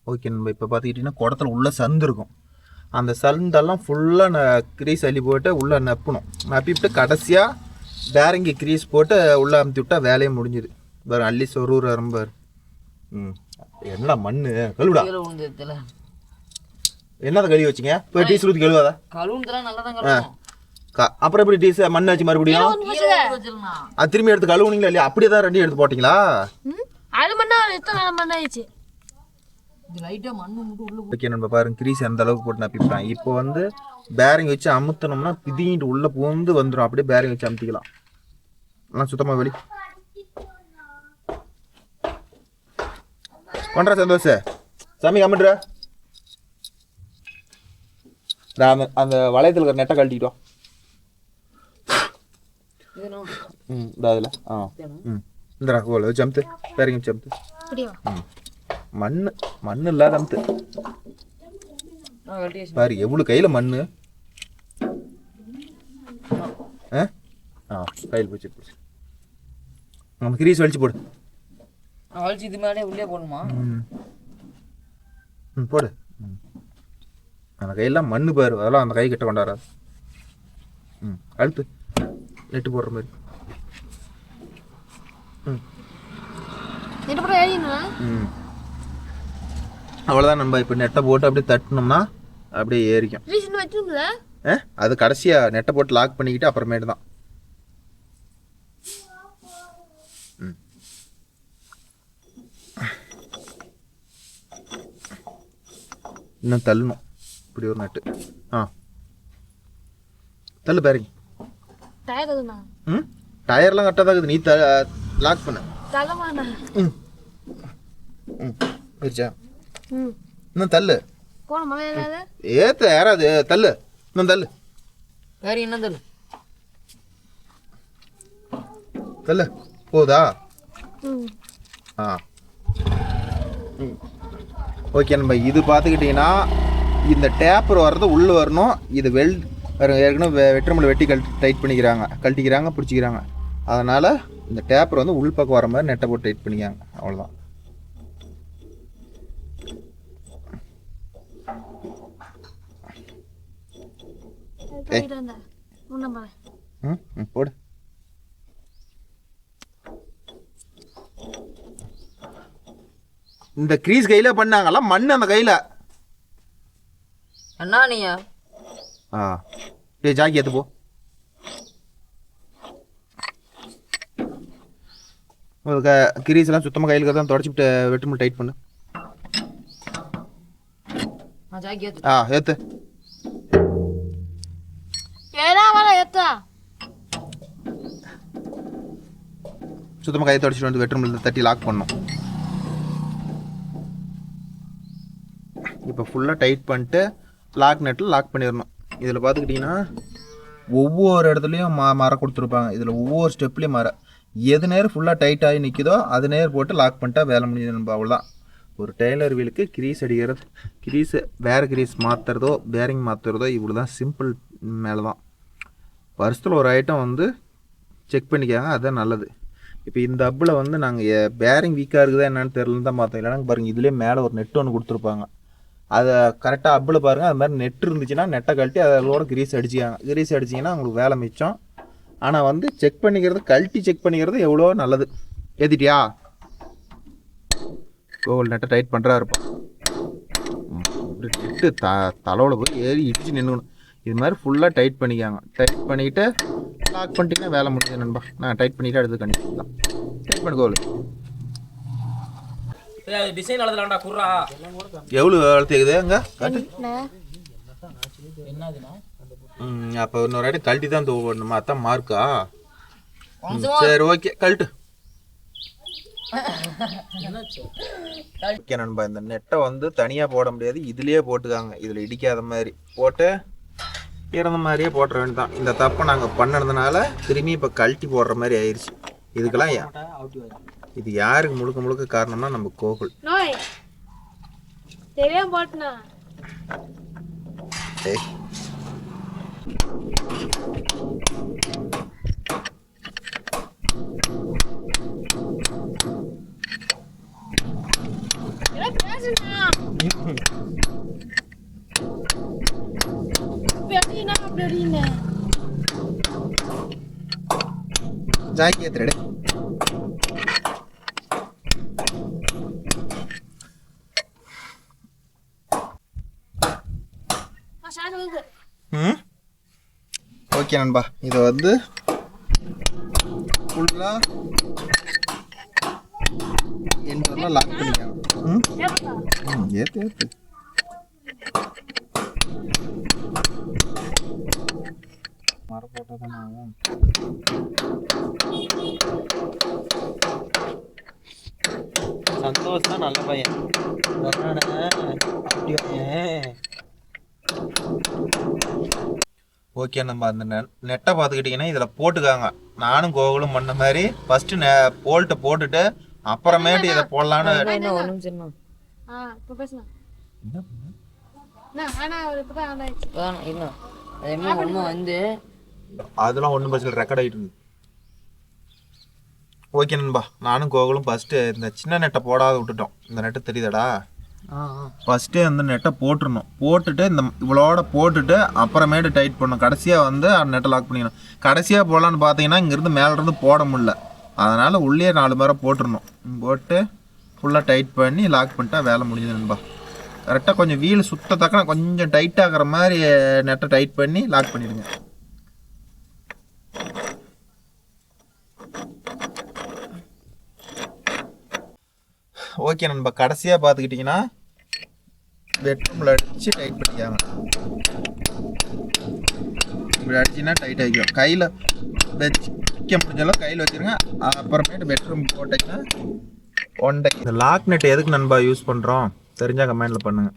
ஓகே நண்பா, இப்போ பார்த்துக்கிட்டிங்கன்னா குடத்துல உள்ள சந்து இருக்கும். அந்த சந்தெல்லாம் ஃபுல்லாக கிரீஸ் அள்ளி போட்டு உள்ளே நப்பணும். நப்பிவிட்டு கடைசியாக பேரிங்கி கிரீஸ் போட்டு உள்ளே அமுத்தி விட்டா வேலையே முடிஞ்சுது. வேறு அள்ளி சொருகிற பாரு. என்னடா மண்ணு கழுவிடா. என்னதை கழுவி வச்சிங்க? இப்போ டீசல் ஊற்றி கழுவாதா? அப்புறம் எப்படி டீசல் மண்ணு வச்சு மறுபடியும் அது திரும்பி எடுத்து கழுவுனீங்களா இல்லையா? அப்படியே தான் ரெண்டையும் எடுத்து போட்டிங்களா? ஓகே நண்பா, பாருங்க கிரீஸ் எந்த அளவுக்கு போட்டு நப்பிப்பான். இப்போ வந்து பேரிங் வச்சு அமுத்தணும்னா பிதிங்கிட்டு உள்ளே பூந்து வந்துடும். அப்படியே பேரிங் வச்சு அமுத்திக்கலாம். ஆனால் சுத்தமாக வெளி கொண்டா சந்தோஷ சாமி கம்மிட்ற. அந்த வளையத்தில் இருக்கிற நெட்டை கழட்டிக்கிட்டோம். அதில் இந்த ரகோல ஜம்த்து பேரிங் ஜம்த்து மண்ணு இல்லாத அமுத்து பாரு. எவ்வளோ கையில் மண்ணு கையில் பிடிச்சி பிடிச்சி நம்ம கிரீஸ் வலிச்சு போடு. வலிச்சு இது மேலே உள்ளே போடணுமா? போடு. அந்த கையெல்லாம் மண்ணு பாரு, அதெல்லாம் அந்த கை கிட்ட கொண்டாடாது. அழுத்து நெட்டு போடுற மாதிரி. அவ்வளோதான் நம்ம இப்போ நெட்டை போட்டு அப்படியே தட்டினோம்னா அப்படியே ஏறிக்கும். அது கடைசியாக நெட்டை போட்டு லாக் பண்ணிக்கிட்டு அப்புறமேட்டு தான். இன்னும் தள்ளணும் இப்படி ஒரு நட்டு. தள்ளு பேரிங். டயர்லாம் கரெக்டாக தான் இருக்குது. நீ லாக் பண்ண. வச்சா இன்னும் தள்ளு. ஏத்த யாராவது தள்ளு. இன்னும் தள்ளு. வேற என்ன தள்ளு? தள்ளு போதா? ஓகே நம்ம இது பார்த்துக்கிட்டிங்கன்னா இந்த டேப்பர் வர்றது உள்ளே வரணும். இது ஏற்கனவே வெற்றமலை வெட்டி கழட்டிக்கிறாங்க பிடிச்சிக்கிறாங்க. அதனால் இந்த டேப்பர் வந்து உள் பக்கம் வர மாதிரி நெட்டை போட்டு டைட் பண்ணிக்காங்க. அவ்வளோதான். போடு. இந்த கிரீஸ் கையில பண்ணாங்கல்ல மண் அந்த கையில. அண்ணா நீயா? ஜாக்கி எடுத்து போ. கிரீஸ் எல்லாம் சுத்தமாக கையில் தான் தொடச்சிட்டு வெட்டுமுள் டைட் பண்ணு. ஏத்து. சுத்தமாக கையை தொடச்சிட்டு வந்து வெட்டுமுள் தட்டி லாக் பண்ணும். இப்போ ஃபுல்லாக டைட் பண்ணிட்டு லாக் நெட்டில் லாக் பண்ணிடணும். இதில் பார்த்துக்கிட்டிங்கன்னா ஒவ்வொரு இடத்துலையும் மர கொடுத்துருப்பாங்க. இதில் ஒவ்வொரு ஸ்டெப்லேயும் மர எது நேரம் ஃபுல்லாக டைட் ஆகி நிற்கிதோ அது நேரம் போட்டு லாக் பண்ணிட்டா வேலை முடியுது. நம்ம அவ்வளோதான். ஒரு டெய்லர் வீலுக்கு கிரீஸ் அடிக்கிறது, வேறு கிரீஸ் மாற்றுறதோ பேரிங் மாற்றுறதோ இவ்வளோ தான். சிம்பிள் மேலே தான். வருஷத்தில் ஒரு ஐட்டம் வந்து செக் பண்ணிக்காங்க, அதுதான் நல்லது. இப்போ இந்த அப்பில் வந்து நாங்கள் பேரிங் வீக்காக இருக்குதா என்னென்னு தெரிலன்னு தான் பார்த்தோம். இல்லைனா பாருங்கள் இதுலேயே மேலே ஒரு நெட் ஒன்று கொடுத்துருப்பாங்க. அதை கரெக்டாக அப்பில் பாருங்கள். அது மாதிரி நெட் இருந்துச்சுன்னா நெட்டை கழட்டி அதோட கிரீஸ் அடிச்சிக்காங்க. கிரீஸ் அடிச்சிங்கன்னா உங்களுக்கு வேலை மிச்சம். ஆனால் வந்து செக் பண்ணிக்கிறது, கழட்டி செக் பண்ணிக்கிறது எவ்வளோ நல்லது. ஏற்றிட்டியா? கோவில் நெட்டை டைட் பண்ணுறா இருப்போம். நெட்டு தலைவில் போய் ஏறி இடிச்சு நின்றுக்கணும். இது மாதிரி ஃபுல்லாக டைட் பண்ணிக்காங்க. டைட் பண்ணிக்கிட்டு லாக் பண்ணிட்டீங்கன்னா வேலை முடிஞ்சது நண்பா. நான் டைட் பண்ணிவிட்டு அடுத்து கண்டிப்பாக டைட் பண்ணு கோவில். டிசைன் அழகலாம்டா குர்ரா. எவ்வளோ வளர்த்துக்குது அங்கே காட்டு. என்னதுண்ணா? அப்போ இன்னொரு ஐட்டம் கழட்டி தான் தூக்கணுமா? அதான் மார்க்கா? சரி ஓகே கழட்டு. ஓகே நண்பா, இந்த நெட்டை வந்து தனியாக போட முடியாது, இதுலேயே போட்டுக்காங்க. இதில் இடிக்காத மாதிரி போட்டு இறந்த மாதிரியே போட்டுற வேண்டியதான். இந்த தப்பை நாங்கள் பண்ணதுனால திரும்பி இப்போ கழட்டி போடுற மாதிரி ஆயிடுச்சு. இதுக்கெல்லாம் இது யாருக்கு முழுக்க முழுக்க காரணம்னா நம்ம கோகுல். ஜாக்கி ஏத்துறடே. ஓகே நண்பா, இதை வந்து ஃபுல்லாக எண்டெல்லாம் லாக் பண்ணிக்கலாம். ஏற்று ஏற்று. மரம் போட்டால் தானே ஆகும். சந்தோஷ் தான் நல்ல பையன். ஓகே, நம்ம அந்த நெட்டை பார்த்துக்கிட்டிங்கன்னா இதில் போட்டுக்காங்க. நானும் கோகுலும் பண்ண மாதிரி ஃபஸ்ட்டு போல்ட்டை போட்டுட்டு அப்புறமேட்டு இதை போடலான்னு. வந்து அதெல்லாம் ஒன்றும் பிரச்சனை ரெக்கார்ட் ஆகிட்டு இருக்கு. ஓகே நண்பா, நானும் கோகுலும் ஃபஸ்ட்டு இந்த சின்ன நெட்டை போடாத விட்டுட்டோம். இந்த நெட்டை தெரியுதாடா, ஃபஸ்ட்டே அந்த நெட்டை போட்டுருணும். போட்டுட்டு இந்த இவ்வளோட போட்டுட்டு அப்புறமேட்டு டைட் பண்ணணும். கடைசியாக வந்து அந்த நெட்டை லாக் பண்ணிக்கணும். கடைசியாக போடலான்னு பார்த்தீங்கன்னா இங்கேருந்து மேலேருந்து போட முடியல. அதனால் உள்ளே 4 முறை போட்டுருணும். போட்டு ஃபுல்லாக டைட் பண்ணி லாக் பண்ணிட்டா வேலை முடிஞ்சது நண்பா. கரெக்டாக கொஞ்சம் வீல் சுத்தத்தக்க கொஞ்சம் டைட் ஆகிற மாதிரி நெட்டை டைட் பண்ணி லாக் பண்ணிடுங்க. ஓகே நண்பா, கடைசியாக பார்த்துக்கிட்டிங்கன்னா பெட்ரூமில் அடித்து டைட் பண்ணிக்காங்க. இப்படி அடிச்சிங்கன்னா டைட் ஆகிக்கும். கையில் வைக்க முடிஞ்சாலும் கையில் வச்சுருங்க. அப்புறமேட்டு பெட்ரூம் போட்டிங்கன்னா ஒன்றை. இந்த லாக் நெட் எதுக்கு நண்பா யூஸ் பண்ணுறோம் தெரிஞ்சால் கமெண்டில் பண்ணுங்கள்.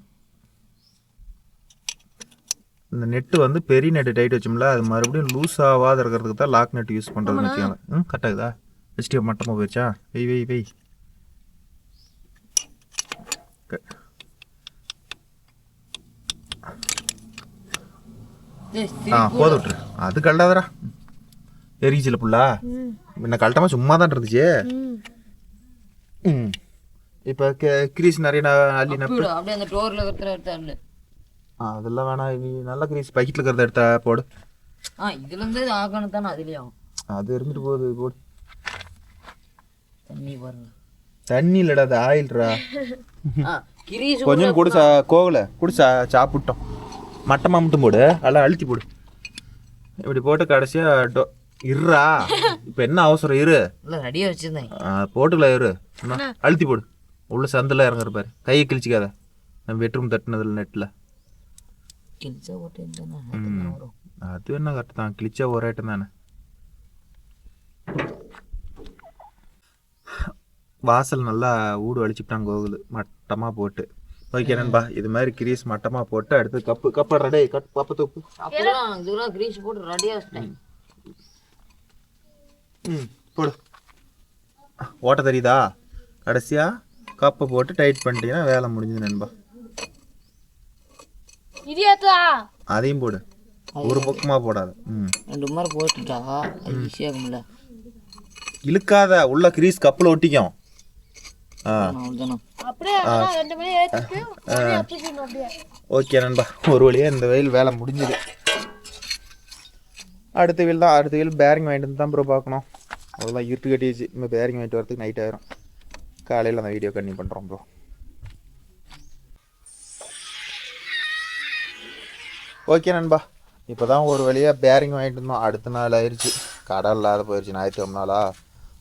இந்த நெட்டு வந்து பெரிய நெட்டு டைட் வச்சோம்ல, அது மறுபடியும் லூஸ் ஆகாத இருக்கிறதுக்கு தான் லாக் நெட் யூஸ் பண்ணுறதுன்னு வச்சுக்கோங்க. கரெக்ட் ஆகுதா? ஹெச்டிஎஃப் மட்டமாக போயிடுச்சா? வெய் போது விட்டுரு. அது கழட்டாதரா, எரிச்சில புள்ளா. என்ன கழட்டாம சும்மா தான் இருந்துச்சு. இப்போ கிரீஸ் நிறைய அள்ளி நப்பு அப்படியே அந்த டோர்ல எடுத்து அதெல்லாம் வேணாம். நீ நல்ல கிரீஸ் பக்கெட்டில் இருக்கிறத எடுத்தா போடு. இதுலேருந்து ஆகணும் தானே, அதுலேயும் அது இருந்துட்டு போகுது. போடு. தண்ணி பாருங்க. தண்ணி இல்லடா, அது ஆயில்ரா. கிரீஸ் கொஞ்சம் குடிசா கோகல குடிசா சாப்பிட்டோம். மட்டமாக மட்டும் போடு, அதெல்லாம் அழுத்தி போடு. இப்படி போட்டு கடைசியாக இருறா. இப்போ என்ன அவசரம் இரு, இல்லை ரெடியாக வச்சுருந்தேன். போட்டுக்கலாம் இரு. அழுத்தி போடு. உள்ள சந்தில் இறங்குற பாரு. கையை கிழிச்சிக்காத. நம்ம பெட்ரூம் தட்டுனதில் நெட்டில் கிழிச்சா ஓட்டை வரும். அது என்ன கரெக்டு தான், கிழிச்சா ஒரு ஐட்டம் தானே. வாசல் நல்லா ஊடு அழிச்சுட்டான் கோகுல் மட்டமாக போட்டு. ஓகே நண்பா, இது மாதிரி கிரீஸ் மட்டமாக போட்டு அடுத்து கப்பு ரெடி. கப்பு தூப்பு இதெல்லாம் கிரீஸ் போட்டு ரெடியாக வச்சுட்டேன். போடு. ஓட்ட தெரியுதா? கடைசியாக கப்பை போட்டு டைட் பண்ணிட்டீங்கன்னா வேலை முடிஞ்சது நண்பா. அதையும் போடு, ஒரு பக்கமாக போடாது. 2 முறை போட்டுட்டா ஈஸியாகும்ல. இழுக்காத, உள்ள கிரீஸ் கப்பில் ஒட்டிக்கும். ஓகே நண்பா, ஒரு வழியாக இந்த வெயில் வேலை முடிஞ்சுது. அடுத்த வீல் தான். அடுத்த வீல் பேரிங் வாங்கிட்டு வந்து தான் ப்ரோ பார்க்கணும். அவ்வளோதான், இருட்டு கட்டிடுச்சு. இப்போ பேரிங் வாங்கிட்டு வரதுக்கு நைட் ஆயிரும். காலையில் அந்த வீடியோ கண்டினியூ பண்ணுறோம் ப்ரோ. ஓகே நண்பா, இப்போ தான் ஒரு வழியாக பேரிங் வாங்கிட்டு இருந்தோம். அடுத்த நாள் ஆயிடுச்சு. கடை இல்லாத போயிடுச்சு. ஞாயிற்றுக்கிழமை நாளா,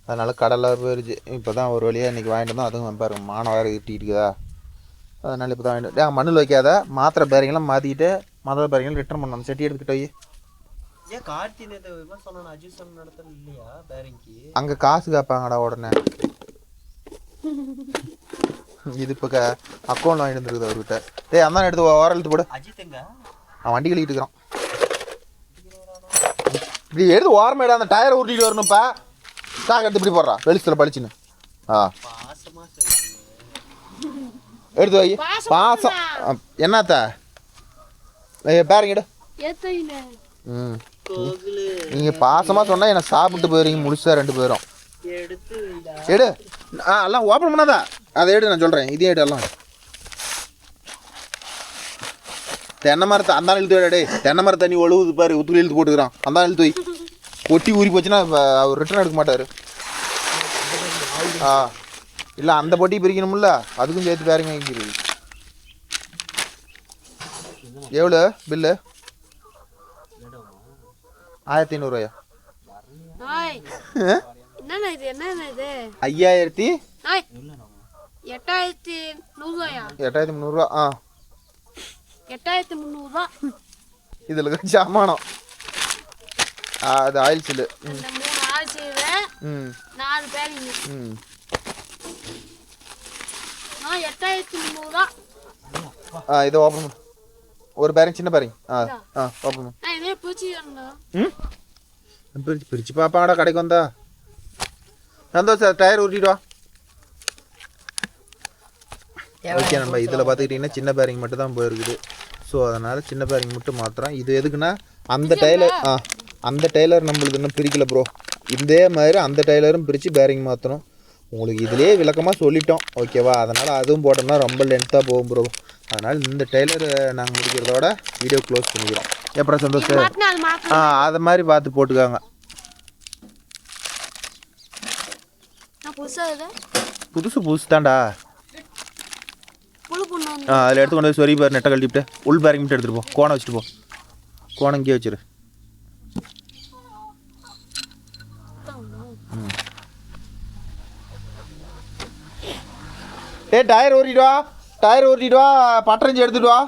அதனால் கடை இல்லாத போயிடுச்சு. இப்போ தான் ஒரு வழியாக இன்றைக்கி வாங்கிட்டு இருந்தோம். அதுவும் பாருங்க மானம் வேறு இருட்டிட்டுக்குதா. அதனால் இப்போ தான் வாங்கிட்டு மண்ணில் வைக்காத. மாத்திரை பேரிங்கெல்லாம் மாற்றிக்கிட்டு மற்ற பேரிங்கெல்லாம் ரிட்டர்ன் பண்ணணும். செட்டி எடுத்துக்கிட்டு போய் அங்கே காசு கேட்பாங்கடா உடனே. இது இப்போ அக்கௌண்ட் வாங்கிட்டு வந்துருக்குது அவர்கிட்ட. டேய் அதான் எடுத்து ஓரம் எடுத்து போடு. அவன் வண்டி கழிக்கிட்டு இருக்கிறான். இப்படி எடுத்து ஓரமேடா, அந்த டயரை உருட்டிட்டு வரணும்ப்பா. ஸ்டாக் எடுத்து இப்படி போடுறா, வெளிச்சத்தில் பழிச்சுன்னு. எடுத்து வை. பாசம் என்னத்த பாருங்கடு. நீங்கள் பாசமாக சொன்னால் என்னை சாப்பிட்டு போயிருங்க முழுசா 2 பேரும். எடு. எல்லாம் ஓப்பன் பண்ணாதா? அதை எடு, நான் சொல்கிறேன். இதே எடு எல்லாம். தென்னை மரத்தை அந்த இழுத்து விட. டே தென்னை மரம் தண்ணி ஒழுகுது பாரு, உத்துலி இழுத்து போட்டுக்கிறான். அந்த இழுத்து வை. ஒட்டி ஊறி போச்சுன்னா அவர் ரிட்டர்ன் எடுக்க மாட்டார். இல்லை அந்த பொட்டி பிரிக்கணும்ல, அதுக்கும் சேர்த்து பேரிங் வாங்கிக்கிறது. எவ்வளோ பில்லு? 1500 8300. 8300. இதில் சாமானம் அது ஆயில் சில்லு. 4 பேரிங். 8300. இதை ஓப்பன் பண்ணு. ஒரு பேரிங், சின்ன பேரிங். ஓப்பன் பண்ணு. பிரிச்சு பாப்பாங்கடா கடைக்கு வந்தா. சந்தோஷம், டயர் உருட்டிடுவா. ஓகே நம்ம இதில் பார்த்துக்கிட்டிங்கன்னா சின்ன பேரிங் மட்டும் தான் போயிருக்குது. ஸோ அதனால் சின்ன பேரிங் மட்டும் மாத்திரம். இது எதுக்குன்னா அந்த டயர் அந்த டெய்லர் நம்மளுக்கு இன்னும் பிரிக்கல ப்ரோ. இதே மாதிரி அந்த டெய்லரும் பிரித்து பேரிங் மாற்றணும். உங்களுக்கு இதிலே விளக்கமாக சொல்லிட்டோம் ஓகேவா. அதனால் அதுவும் போட்டோம்னா ரொம்ப லென்த்தாக போகும் ப்ரோ. அதனால் இந்த டெய்லர் நாங்கள் முடிக்கிறதோட வீடியோ க்ளோஸ் பண்ணிக்கிறோம். எப்பறம் சந்தோஷம் அதை மாதிரி பார்த்து போட்டுக்காங்க. புதுசு தான்டா. அதில் எடுத்து கொண்டு போய் சொறி பாரு, நெட்டை கழட்டிவிட்டு உள் பேரிங் மட்டும் எடுத்துகிட்டு போ. கோணம் வச்சுட்டு போ. கோணம் இங்கே வச்சிரு. டயர் ஓட்டிட்டு வா, பட்டரஞ்சி எடுத்துட்டு வா.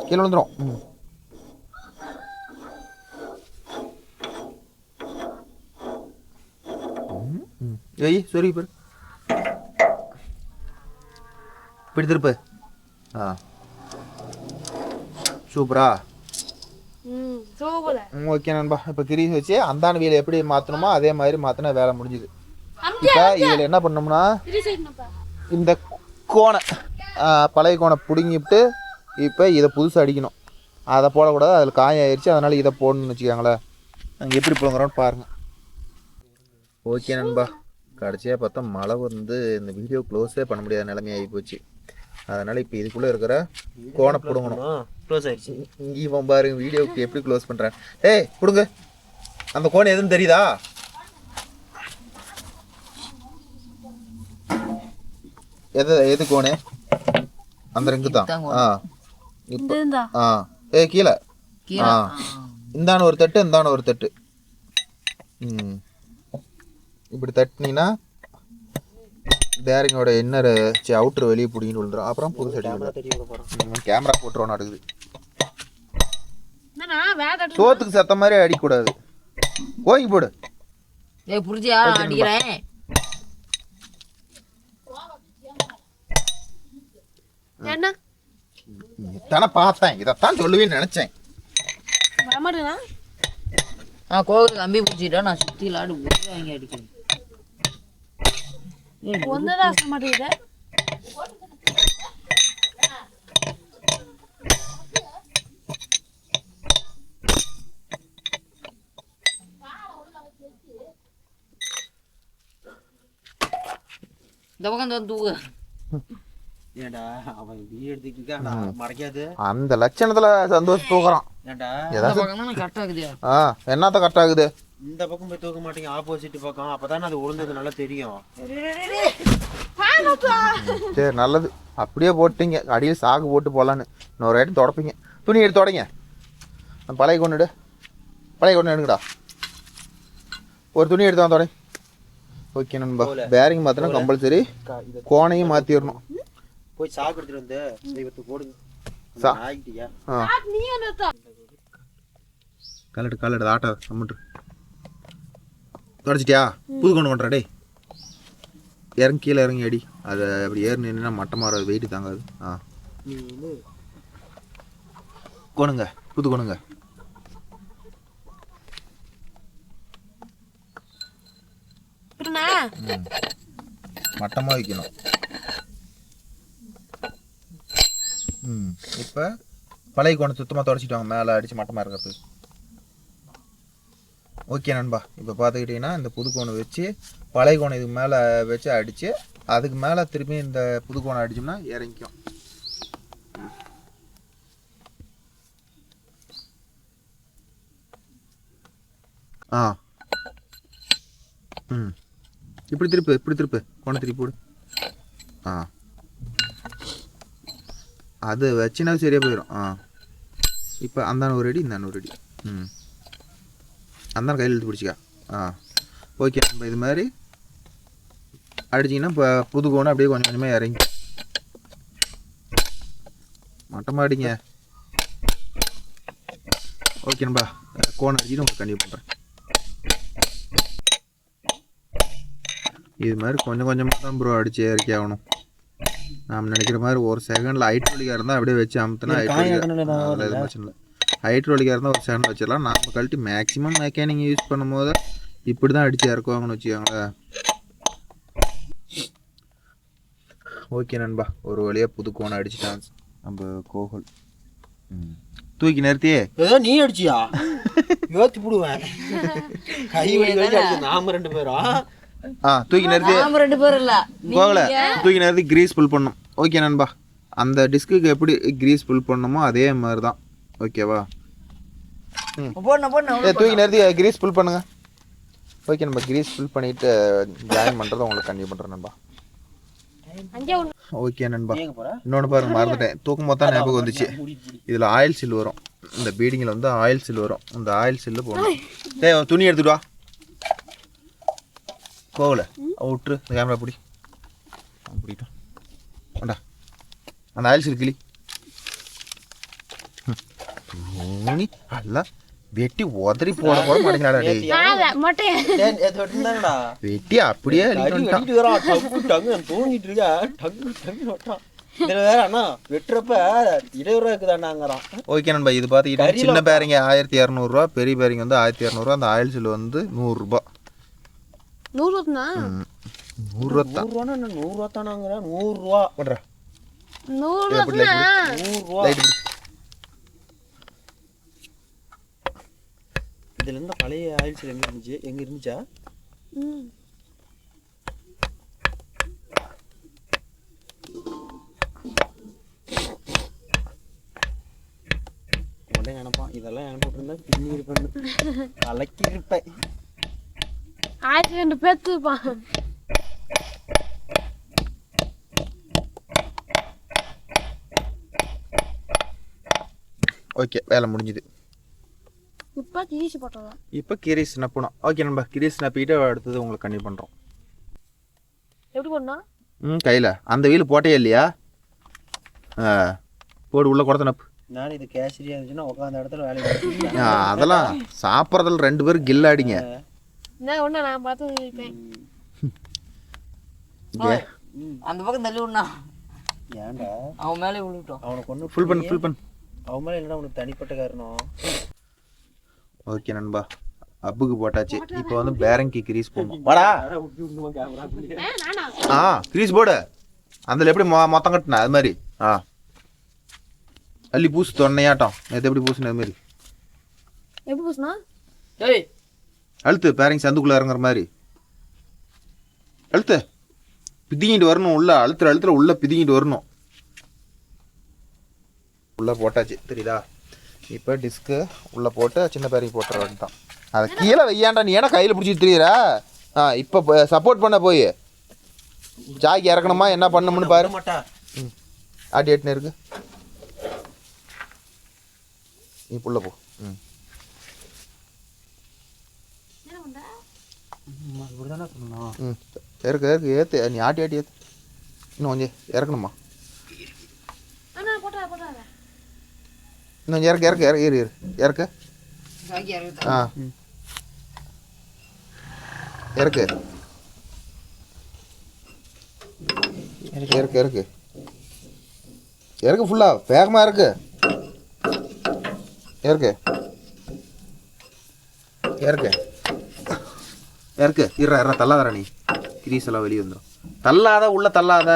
கீழே வந்துடும். ஏய் சரி பாரு, இப்படி திருப்பு. சூப்பரா. ஓகே நண்பா. இப்போ கிரீஸ் வச்சு அந்தான வீலை எப்படி மாற்றணுமோ அதே மாதிரி மாற்றினா வேலை முடிஞ்சுது. இப்போ இதில் என்ன பண்ணோம்னா இந்த கோணை பழைய கோணை பிடுங்கிவிட்டு இப்போ இதை புதுசாக அடிக்கணும். அதை போடக்கூடாது, அதில் காயம் ஆயிடுச்சு. அதனால் இதை போடணும்னு வச்சுக்கோங்களேன். நாங்கள் எப்படி போடுங்கிறோன்னு பாருங்கள். ஓகே நண்பா, கடைசியாக பார்த்தா மழை வந்து இந்த வீடியோ க்ளோஸே பண்ண முடியாத நிலைமை ஆகி போச்சு. அதனால் இப்போ இதுக்குள்ளே இருக்கிற கோணை பிடுங்கணும். க்ளோஸ் ஆயிடுச்சு. இங்கே பாருங்க வீடியோவுக்கு எப்படி க்ளோஸ் பண்ணுறேன். ஏய் பிடுங்க. அந்த கோணை எதுன்னு தெரியுதா? எது கோணு? அந்த ரிங்கு தான். இப்போ கீழே இந்தான ஒரு தட்டு, இந்தான ஒரு தட்டு. இப்படி தட்டினீங்கன்னா பேரிங்கோட இன்னர் அவுட்ரு வெளியே பிடிங்கிட்டு விழுந்துடும். அப்புறம் புது அடி கேமரா போட்டுருவோம் நடக்குது. சோத்துக்கு சத்த மாதிரி அடிக்கூடாது. ஓங்கி போடு. தானே பார்த்தேன், இதைத்தான் சொல்லுவேன்னு நினைச்சேன். கோவில் கம்பி பிடிச்சிட்டா நான் சுத்தி விளாடு வாங்கி அடிக்கிறேன். இந்த பக்கம் தான் தூக்கு. அந்த லட்சணத்துல சந்தோஷம் தூக்குறான். என்னத்த கரெக்ட் ஆகுது? இந்த பக்கம் போய் தூக்க மாட்டீங்க, ஆப்போசிட் பக்கம். அப்பதானே அது உழுந்தது நல்லா தெரியும். சரி நல்லது, அப்படியே போட்டீங்க. அடியில் சாக்கு போட்டு போடலான்னு இன்னொரு ஐட்டம் தொடப்பீங்க. துணி எடுத்து தொடங்க. பழைய கொண்டுடு, பழைய கொண்டு எடுங்கடா. ஒரு துணி எடுத்து தொடங்க. ஓகே நண்பா, பேரிங் மாத்திரம் கம்பல்சரி கோணையும் மாற்றிடணும். போய் சாக்கு எடுத்துட்டு வந்து தெய்வத்தை போடுங்க. காலெடு ஆட்டா அம்மட்டு தொடச்சிட்டியா? புது கொண்டு பண்ணுறா. டே இறங்கி கீழே இறங்கி அடி. அதை அப்படி ஏறி நின்னா மட்டமாக வெயிட்டு தாங்காது. கொணுங்க, புது கொணுங்க. மட்டமாக வைக்கணும். இப்போ பழைய கோணை சுத்தமாக தொடச்சிட்டு வாங்க, மேலே அடித்து மட்டமாக இருக்கிறது. ஓகே நண்பா, இப்போ பார்த்துக்கிட்டிங்கன்னா இந்த புது கோணை வச்சு பழைய கோணை இதுக்கு மேலே வச்சு அடித்து அதுக்கு மேலே திருப்பி இந்த புது கோணை அடித்தோம்னா இறங்கிக்கும். இப்படி திருப்பு கோணை திருப்பி போடு. அது வச்சுனா சரியாக போயிடும். இப்போ அந்தான ஒரு அடி, இந்தான ஒரு அடி. அந்தான கையில் இழுத்து பிடிச்சிக்கா. ஓகே, நம்ம இது மாதிரி அடிச்சிங்கன்னா இப்போ புது கோணம் அப்படியே கொஞ்சம் கொஞ்சமாக இறங்கி மட்டமாக அடிங்க. ஓகே நண்பா, கோணம் அடிச்சுட்டு உங்களுக்கு கண்டிப்பாக பண்ணுறேன். இது மாதிரி கொஞ்சம் கொஞ்சமாக தான் ப்ரோ அடித்து இறக்கி ஆகணும். நாம் நினைக்கிற மாதிரி ஒரு செகண்டில் ஹைட்ரோலிக்காக இருந்தால் அப்படியே வச்சு அமுத்தினா ஹைட்ரோலிக்காக பிரச்சனை இல்லை. ஹைட்ரோலிக்காக இருந்தால் ஒரு செகண்ட் வச்சிடலாம். நாம் கழட்டி மேக்ஸிமம் மெக்கானிக் யூஸ் பண்ணும் போது இப்படி தான் அடித்து இறக்குவாங்கன்னு வச்சுக்கோங்களேன். ஓகே நண்பா, ஒரு வழியாக புது கோணம் அடிச்சுட்டான் நம்ம கோகுல். தூக்கி நிறுத்தி ஏதோ நீ அடிச்சியா யோத்தி போடுவேன் கை வலி அடிச்சு நாம 2 பேரும் தூக்கி நிறுத்தி நாம 2 பேரும் இல்ல கோகுல தூக்கி நிறுத்தி கிரீஸ் புல் பண்ணும். ஓகே நண்பா, அந்த டிஸ்க்குக்கு எப்படி கிரீஸ் புல் பண்ணணுமோ அதே மாதிரி தான். ஓகேவா? போடணும் தூக்கி நிறுத்தி கிரீஸ் புல் பண்ணுங்க. ஓகே நண்பா, கிரீஸ் புல் பண்ணிட்டு ஜாயின் பண்ணுறதை உங்களுக்கு கண்டிப்பாக பண்ணுறேன் நண்பா. ஓகே நண்பா, இன்னொன்று பாருங்க மறந்துட்டேன், தூக்கும் போது தான் ஞாபகம் வந்துச்சு. இதில் ஆயில் சில் வரும், இந்த பீடிங்கில் வந்து ஆயில் சில் வரும். இந்த ஆயில் சில்லு போடணும். துணி எடுத்துட்டு வா கோவில் விட்டுரு, இந்த கேமரா பிடி பிடிட்டோம் வேண்டா. அந்த ஆயில் சில் கிளி துணி எல்லாம் வெட்டி உதறி போட மாட்டேங்கிறாடா. வெட்டி அப்படியே தூங்கிட்டு இருக்கா வேற அண்ணா வெட்டுறப்ப 20 இருக்குதாண்டாங்கிறான். ஓகே நண்பா, இது பார்த்துக்கிட்டா சின்ன பேரிங்க 1200 பெரிய பேரிங்க வந்து 1200. அந்த ஆயில் சில் வந்து 100 ரூபா. 100 தானாங்கிறேன். 100 ரூபா பண்ற 100 இதுல இருந்து பழைய ஆயில் சில் எங்க இருந்துச்சா? உடனே நினைப்பான் இதெல்லாம் எனக்கு இருந்தா பின்னி இருப்பேன், கலக்கி இருப்பேன். 1200 பேத்துப்பான். ஓகே, வேலை முடிஞ்சுது. இப்போ கிரீஸ் போட்டதா? இப்போ கிரீஸ் நப்பணும். ஓகே நண்பா, கிரீஸ் நப்பிட்டு அடுத்தது உங்களுக்கு கண்டிப்பாக பண்ணுறோம். எப்படி பண்ணா? கையில் அந்த வீல் போட்டே இல்லையா? போடு உள்ள குடத்த நப்பு. நான் இது கேசரியா இருந்துச்சுன்னா உட்காந்த இடத்துல வேலை அதெல்லாம் சாப்பிட்றதுல 2 பேரும் கில்லாடிங்க. நான் பார்த்து அந்த பக்கம் தள்ளி விடனா ஏன்டா அவன் மேலே விழுட்டோம். அவனுக்கு ஒன்று ஃபுல் பண்ணு அவன் மேலே இல்லைன்னா அவனுக்கு தனிப்பட்ட காரணம். ஓகே நண்பா, அப்புக்கு போட்டாச்சு. இப்போ வந்து பேரங்கி கிரீஸ் போடணும். வாடா கிரீஸ் போடு. அதில் எப்படி மொத்தம் கட்டின அது மாதிரி அள்ளி பூசு தொன்னையாட்டம். நேற்று எப்படி பூசுன அது மாதிரி எப்படி பூசுனா? அழுத்து, பேரிங் சந்துக்குள்ளே இறங்குற மாதிரி அழுத்து. பிதிங்கிட்டு வரணும் உள்ள, அழுத்துற உள்ள பிதிங்கிட்டு வரணும். உள்ளே போட்டாச்சு தெரியுதா? இப்போ டிஸ்க்கு உள்ளே போட்டு சின்ன பேரிங் போட்டுற வேண்டியதான். அதை கீழே வையாண்டா, நீ ஏன்னா கையில் பிடிச்சிட்டு தெரியுறா? இப்போ சப்போர்ட் பண்ண போய் ஜாக்கி இறக்கணுமா என்ன பண்ணணும்னு பாரு. ஆட்டி எட்டுன்னு இருக்கு, நீ புள்ள போ. இருக்கு ஏற்று, நீ ஆட்டி ஏற்று. இன்னும் கொஞ்சம் இறக்கணுமா? இன்னும் கொஞ்சம் இறக்கு. இறக்கு ஃபுல்லா வேகமாக இருக்கு. இறா தள்ளாதரா, நீ கிரீஸ் எல்லாம் வெளியே வந்துடும். தள்ளாத உள்ள தள்ளாத.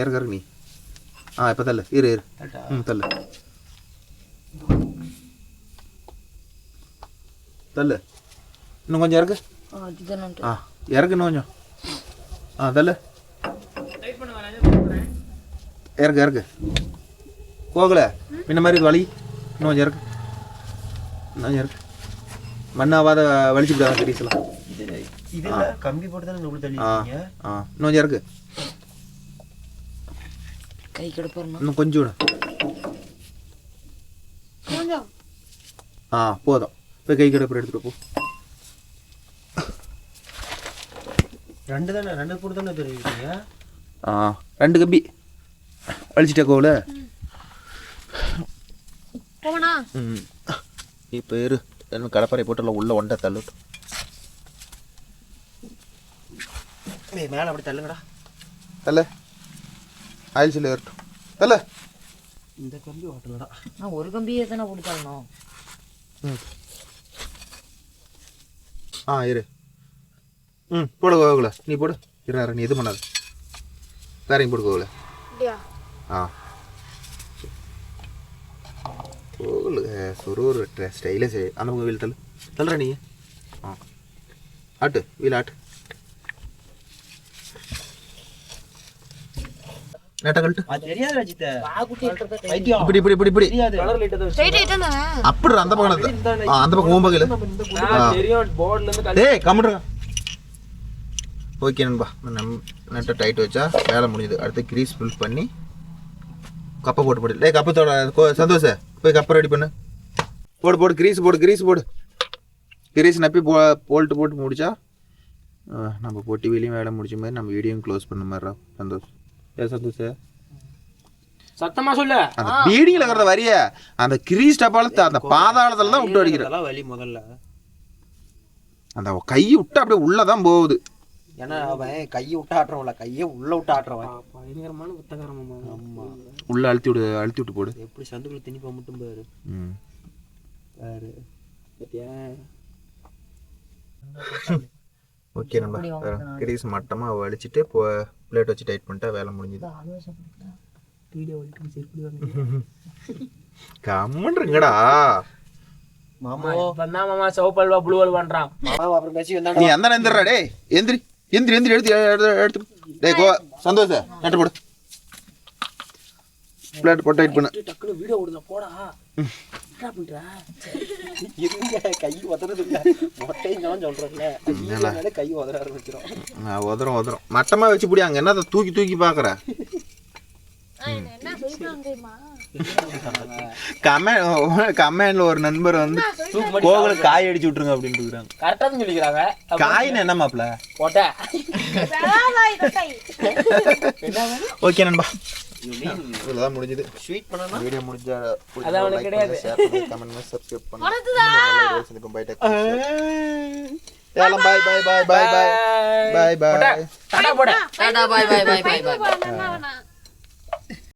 இறக்கு நீ. இப்போ தள்ளு. தள்ளு இன்னும் கொஞ்சம் இறக்கு. இன்னும் கொஞ்சம் தள்ளு. இறக்கு போகல இந்த மாதிரி வலி. இன்னும் கொஞ்சம் இறக்கு. மண்ணாவாத வலிச்சு விடாத கிரீஸ்லாம். கம்பி போட்டு தானே இன்னும் கொஞ்சம் இறக்கு. கை கிடப்பா இன்னும் கொஞ்சம் விட. போதும். இப்போ கை கிடப்பு எடுத்துட்டு போ. 2 தானே, 2 போட்டு தானே தெரிவிக்கிறீங்க. 2 கம்பி வலிச்சிட்டா கோவில். இப்போ என்ன கடப்பாறை போட்டு உள்ள ஒண்டை தள்ளுட்டும். மேலே அப்படி தள்ளுங்கடா. தள்ள ஆயில் சில்லு வரட்டும். தள்ள. இந்த கம்பி ஓட்டலடா. ஒரு கம்பியே தானே பிடிச்சாலும். இரு. போடு கோகுல, நீ போடு. நீ இது பண்ணாது. வேற போட்டு கோவில் அப்படியா? ஆ கோவில் சொரூர் ஸ்டைலே சரி அந்த பக்கம் வீல் தள்ளுற நீ ஆ ஆட்டு வீல் ஆட்டு நேட்டா கழட்டு இப்படி இப்படி இப்படி இப்படி Straight ஆ இட்டானே. அப்படி அந்த பக்கம் அந்த பக்கம் ஓம்பகையில் தெரியும் போர்ட்ல இருந்து டேய் கம்முடுங்க ஓகே நண்பா நெட்டை டைட் வச்சா வேலை முடியுது அடுத்து கிரீஸ் ஃபில் பண்ணி கப்பை போட்டு டேய் கப்பத்தோட சந்தோஷ போய் கப்பை ரெடி பண்ணு போடு கிரீஸ் போடு கிரீஸ் நப்பி போல்ட்டு போட்டு முடிச்சா நம்ம போட்டி வெளியும் வேலை முடிச்ச மாதிரி நம்ம வீடியோவும் க்ளோஸ் பண்ண மாதிரிடா சந்தோஷ சத்தமா சொல்லு. அந்த பீடிங்கில் இருக்கிற வரிய அந்த கிரீஸ் டப்பால அந்த பாதாளத்துல தான் விட்டு அடிக்கிற வலி முதல்ல அந்த கை விட்டு அப்படியே உள்ளதான் போகுது ஏன்னா அவன் கையை விட்டு ஆட்டுறவன்ல கையை உள்ள விட்டு ஆட்டுறவன் பயங்கரமான புத்தகரமா. ஆமா உள்ள அழுத்தி விட்டு போடு எப்படி சந்துக்குள்ள திணிப்பா மட்டும் பாரு பாரு பத்தியா ஓகே நம்ம கிரீஸ் மட்டமாக வலிச்சிட்டு இப்போ பிளேட் வச்சு டைட் பண்ணிட்டா வேலை முடிஞ்சுது கம்மன்றங்கடா மாமா வந்தா மாமா சிவப்பு அல்வா ப்ளூ அல்வான்றான். மாமா அப்புறம் பேசி வந்தாங்க நீ அந்த எந்திரா டே எந்திரி எடுத்து டேய் சந்தோஷ நட்டு போடு பிளேட் போட்டு டைட் பண்ணு டக்குனு வீடியோ ஓடுதா போடா. என்ன பண்ற? இருங்க கை உதறது இல்ல மொட்டைங்கலாம் சொல்றேன்ல கை உதற ஆரம்பிச்சிடும் உதறும் மட்டமாக வச்சு பிடி அங்கே என்ன தூக்கி பார்க்குற என்ன சொல்லிட்டாங்க தெரியுமா? கமெண்ட்ல ஒரு நண்பர் வந்து கோகுலுக்கு காய் அடிச்சு விட்டுருங்க அப்படின்னு இருக்கிறாங்க. கரெக்டா தான் சொல்லிக்கிறாங்க. காயின்னு என்ன மாப்பிள போட்ட வேளாய் தொட்டை. ஓகே நண்பா இதெல்லாம் முடிஞ்சது ஸ்வீட் பண்ணா வீடியோ முடிஞ்சா அது அவனுக்கு கிடையாது. ஷேர் பண்ணுங்க கமெண்ட் பண்ணி சப்ஸ்கிரைப் பண்ணுங்க bye tech bye bye bye bye bye bye bye tata போடா. Tata bye bye bye bye bye வேணாம், வேணாம்.